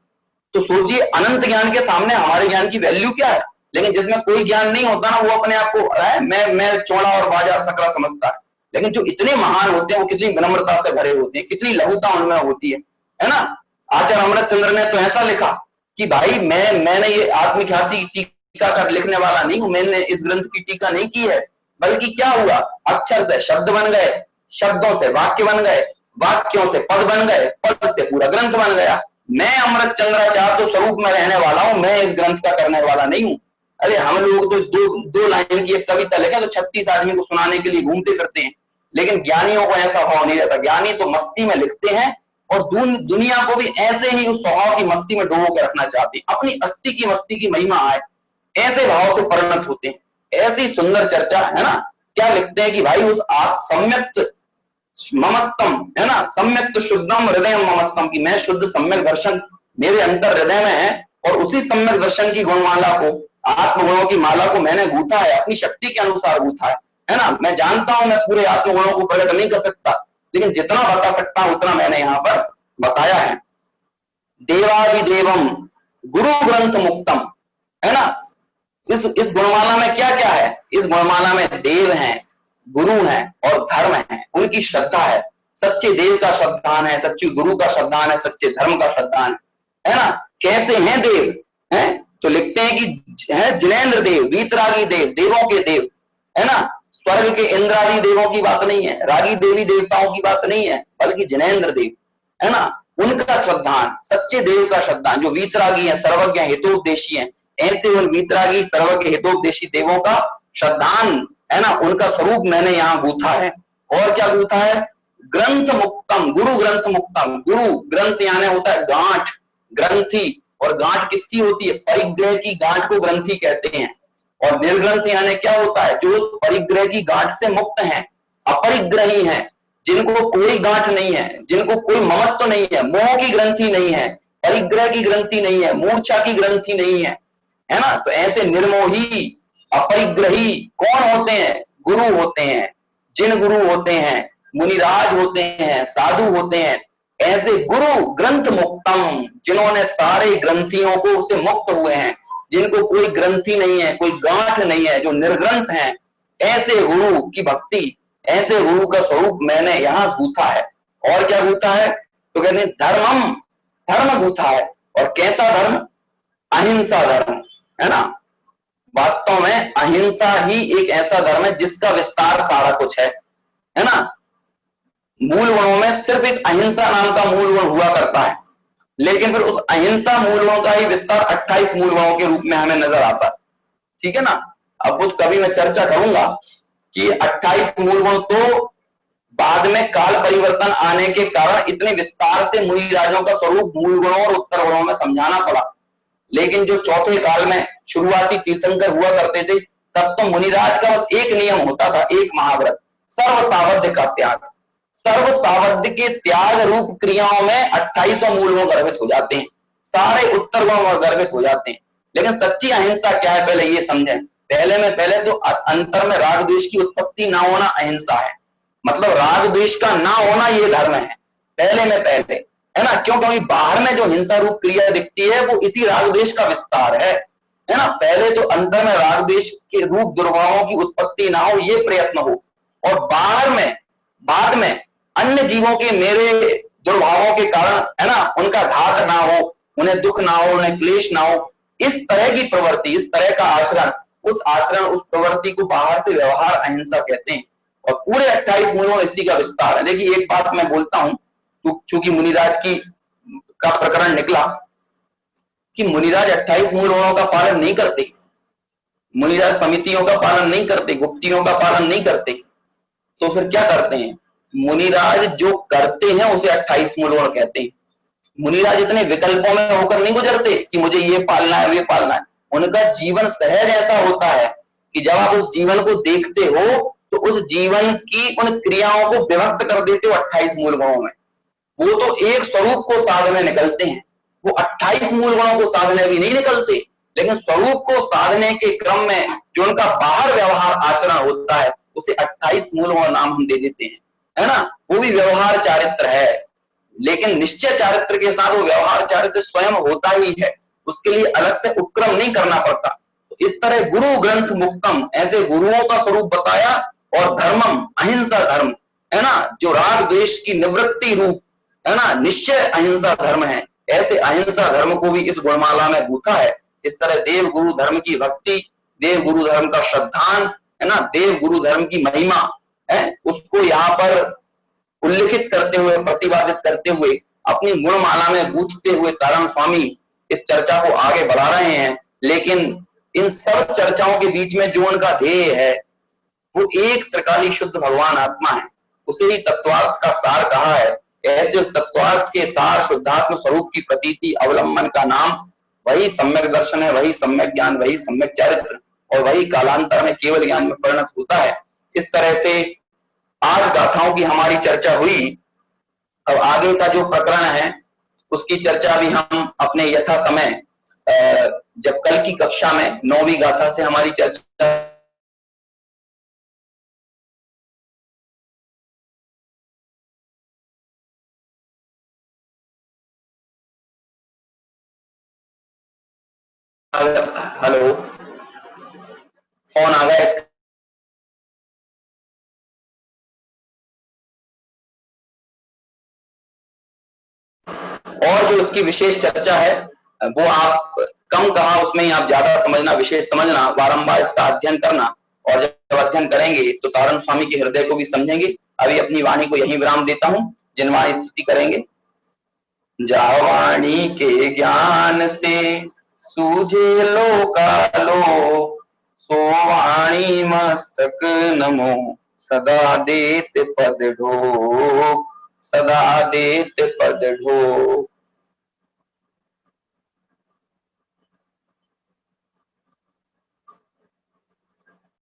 तो सोचिए अनंत ज्ञान के सामने हमारे ज्ञान की वैल्यू क्या है। लेकिन जिसमें कोई ज्ञान नहीं होता ना, वो अपने आप को मैं चौड़ा और बाजार सकरा समझता है। लेकिन जो इतने महान होते हैं वो कितनी विनम्रता से भरे होते हैं, कितनी लघुता उनमें होती है ना। आचार्य अमृतचंद्र ने तो ऐसा लिखा कि भाई मैंने ये आत्मख्याति टीका कर लिखने वाला नहीं हूं, मैंने इस ग्रंथ की टीका नहीं की है, बल्कि क्या हुआ, अक्षर से शब्द बन गए, शब्दों से वाक्य बन गए, वाक्यों से पद बन गए, पद से पूरा ग्रंथ बन गया। मैं अमृतचंद्राचार्य तो स्वरूप में रहने वाला हूं, मैं इस ग्रंथ का करने वाला नहीं हूं। अरे हम लोग तो दो लाइन की एक कविता लिखे तो 36 आदमी को सुनाने के लिए घूमते फिरते हैं, लेकिन ज्ञानियों को ऐसा भाव नहीं रहता। ज्ञानी तो मस्ती में लिखते हैं और दुनिया को भी ऐसे ही उस स्वभाव की मस्ती में डुबो के रखना चाहते हैं, अपनी अस्थि की मस्ती की महिमा आए, ऐसे भाव से परिणत होते हैं। ऐसी सुंदर चर्चा है ना। क्या लिखते हैं कि भाई उस आप सम्यक ममस्तम, है ना, सम्यक शुद्धम हृदय ममस्तम, की मैं शुद्ध सम्यक दर्शन मेरे अंतर हृदय में है, और उसी सम्यक दर्शन की गुणमाला को, आत्मगुणों की माला को मैंने गूथा है, अपनी शक्ति के अनुसार गूथा है ना। मैं जानता हूं मैं पूरे आत्मगुणों को प्रकट नहीं कर सकता, लेकिन जितना बता सकता हूं उतना मैंने यहां पर बताया है। देवादिदेवम गुरु ग्रंथ मुक्तम, है ना, इस गुणमाला में क्या क्या है? इस गुणमाला में देव हैं, गुरु हैं और धर्म है, उनकी श्रद्धा है। सच्चे देव का श्रद्धान है, सच्चे गुरु का श्रद्धान है, सच्चे धर्म का श्रद्धान है ना। कैसे हैं देव? हैं तो लिखते हैं कि है जिनेन्द्र देव, वीतरागी देव, देवों के देव, है ना। स्वर्ग के इंद्रादी देवों की बात नहीं है, रागी देवी देवताओं की बात नहीं है, बल्कि जिनेन्द्र देव, है ना, उनका श्रद्धान, सच्चे देव का श्रद्धान, जो वीतरागी है, सर्वज्ञ हितोपदेशी है, ऐसे उन वीतरागी सर्वज्ञ हितोपदेशी देवों का श्रद्धान, है ना, उनका स्वरूप मैंने यहाँ गूथा है। और क्या गूथा है? ग्रंथ मुक्तम, गुरु ग्रंथ मुक्तम। गुरु ग्रंथ यानी होता है गांठ, ग्रंथि। और गांठ किसकी होती है? परिग्रह की गांठ को ग्रंथि कहते हैं। और निर्ग्रंथ यानी क्या होता है? जो उस परिग्रह की गांठ से मुक्त हैं, अपरिग्रही हैं, जिनको कोई गांठ नहीं है, जिनको कोई ममत्व नहीं है, मोह की ग्रंथि नहीं है, परिग्रह की ग्रंथि नहीं है, मूर्छा की ग्रंथि नहीं है ना। तो ऐसे निर्मोही अपरिग्रही कौन होते हैं? गुरु होते हैं। जिन गुरु होते हैं, मुनिराज होते हैं, साधु होते हैं, ऐसे गुरु ग्रंथ मुक्तम, जिन्होंने सारे ग्रंथियों को से मुक्त हुए हैं, जिनको कोई ग्रंथि नहीं है, कोई गांठ नहीं है, जो निर्ग्रंथ हैं, ऐसे गुरु की भक्ति, ऐसे गुरु का स्वरूप मैंने यहां गूथा है। और क्या गूथा है? तो कहते हैं धर्मम, धर्म गूथा है। और कैसा धर्म? अहिंसा धर्म, है ना। वास्तव में अहिंसा ही एक ऐसा धर्म है जिसका विस्तार सारा कुछ है ना। मूल गुणों में सिर्फ एक अहिंसा नाम का मूल गुण हुआ करता है, लेकिन फिर उस अहिंसा मूल गुणों का ही विस्तार 28 मूल गुणों के रूप में हमें नजर आता है। ठीक है ना। अब कुछ कभी मैं चर्चा करूंगा कि 28 मूल गुण तो बाद में काल परिवर्तन आने के कारण इतने विस्तार से मुनि राजों का स्वरूप मूल गुणों और उत्तर गुणों में समझाना पड़ा। लेकिन जो चौथे काल में शुरुआती तीर्थंकर हुआ करते थे, तब तो मुनिराज का बस एक नियम होता था, एक महाव्रत, सर्व सावध्य का त्याग। सर्व सावध्य के त्याग रूप क्रियाओं में 28 मूल गुण गर्भित हो जाते हैं, सारे उत्तर गुण गर्भित हो जाते हैं। लेकिन सच्ची अहिंसा क्या है, पहले ये समझें। पहले तो अंतर में राग द्वेष की उत्पत्ति ना होना अहिंसा है। मतलब राग द्वेष का ना होना ये धर्म है, पहले में पहले, है ना। क्योंकि बाहर में जो हिंसा रूप क्रिया दिखती है वो इसी राग द्वेष का विस्तार है ना। पहले तो अंतर में राग द्वेष के रूप दुर्भावों की उत्पत्ति ना हो, ये प्रयत्न हो, और बाहर में बाद में अन्य जीवों के मेरे दुर्भावों के कारण, है ना, उनका घात ना हो, उन्हें दुख ना हो, उन्हें क्लेश ना हो, इस तरह की प्रवृत्ति, इस तरह का आचरण, उस प्रवृत्ति को बाहर से व्यवहार अहिंसा कहते हैं। और पूरे 28 मूलों इसी का विस्तार है। देखिए एक बात मैं बोलता हूं, तो चूंकि मुनिराज की का प्रकरण निकला कि मुनिराज 28 मूल गुणों का पालन नहीं करते, मुनिराज समितियों का पालन नहीं करते, गुप्तियों का पालन नहीं करते, तो फिर क्या करते हैं? मुनिराज जो करते हैं उसे 28 मूल गुण कहते हैं। मुनिराज इतने विकल्पों में होकर नहीं गुजरते कि मुझे ये पालना है, ये पालना है। उनका जीवन सहज ऐसा होता है कि जब आप उस जीवन को देखते हो तो उस जीवन की उन क्रियाओं को विभक्त कर देते हो 28 मूल गुणों में। वो तो एक स्वरूप को साधने निकलते हैं, वो 28 मूल गुणों को साधने भी नहीं निकलते, लेकिन स्वरूप को साधने के क्रम में जो उनका बाहर व्यवहार आचरण होता है उसे 28 मूल गुण नाम हम दे देते हैं, है ना। वो भी व्यवहार चारित्र है, लेकिन निश्चय चारित्र के साथ वो व्यवहार चारित्र स्वयं होता ही है, उसके लिए अलग से उपक्रम नहीं करना पड़ता। तो इस तरह गुरु ग्रंथ मुक्तम, ऐसे गुरुओं का स्वरूप बताया। और धर्मम, अहिंसा धर्म, है ना, जो राग द्वेष की निवृत्ति रूप, है ना, निश्चय अहिंसा धर्म है, ऐसे अहिंसा धर्म को भी इस गुणमाला में गूथा है। इस तरह देव गुरु धर्म की भक्ति, देव गुरु धर्म का श्रद्धान, है ना, देव गुरु धर्म की महिमा है, उसको यहाँ पर उल्लिखित करते हुए, प्रतिपादित करते हुए, अपनी गुणमाला में गूंथते हुए तारण स्वामी इस चर्चा को आगे बढ़ा रहे हैं। लेकिन इन सब चर्चाओं के बीच में जो उनका ध्येय है वो एक त्रिकाली शुद्ध भगवान आत्मा है, उसे ही तत्वार्थ का सार कहा है। ऐसे उस तत्वार्थ के सार शुद्धात्म स्वरूप की प्रतीति अवलंबन का नाम वही सम्यक दर्शन है, वही सम्यक ज्ञान, वही सम्यक चारित्र, और वही कालांतर में केवल ज्ञान में परिणत होता है। इस तरह से आज गाथाओं की हमारी चर्चा हुई। अब आगे का जो प्रकरण है उसकी चर्चा भी हम अपने यथा समय जब कल की कक्षा में 9वीं गाथा से हमारी चर्चा हेलो फोन आ गया इसका। और जो उसकी विशेष चर्चा है वो आप कम कहा, उसमें ही आप ज्यादा समझना, विशेष समझना, बारंबार इसका अध्ययन करना। और जब अध्ययन करेंगे तो तारण स्वामी के हृदय को भी समझेंगे। अभी अपनी वाणी को यहीं विराम देता हूं, जिनवाणी स्तुति करेंगे। जावाणी के ज्ञान से सूझे लोकालो, सोवाणी मस्तक नमो सदा देत पद ढो, सदा देत पद ढो।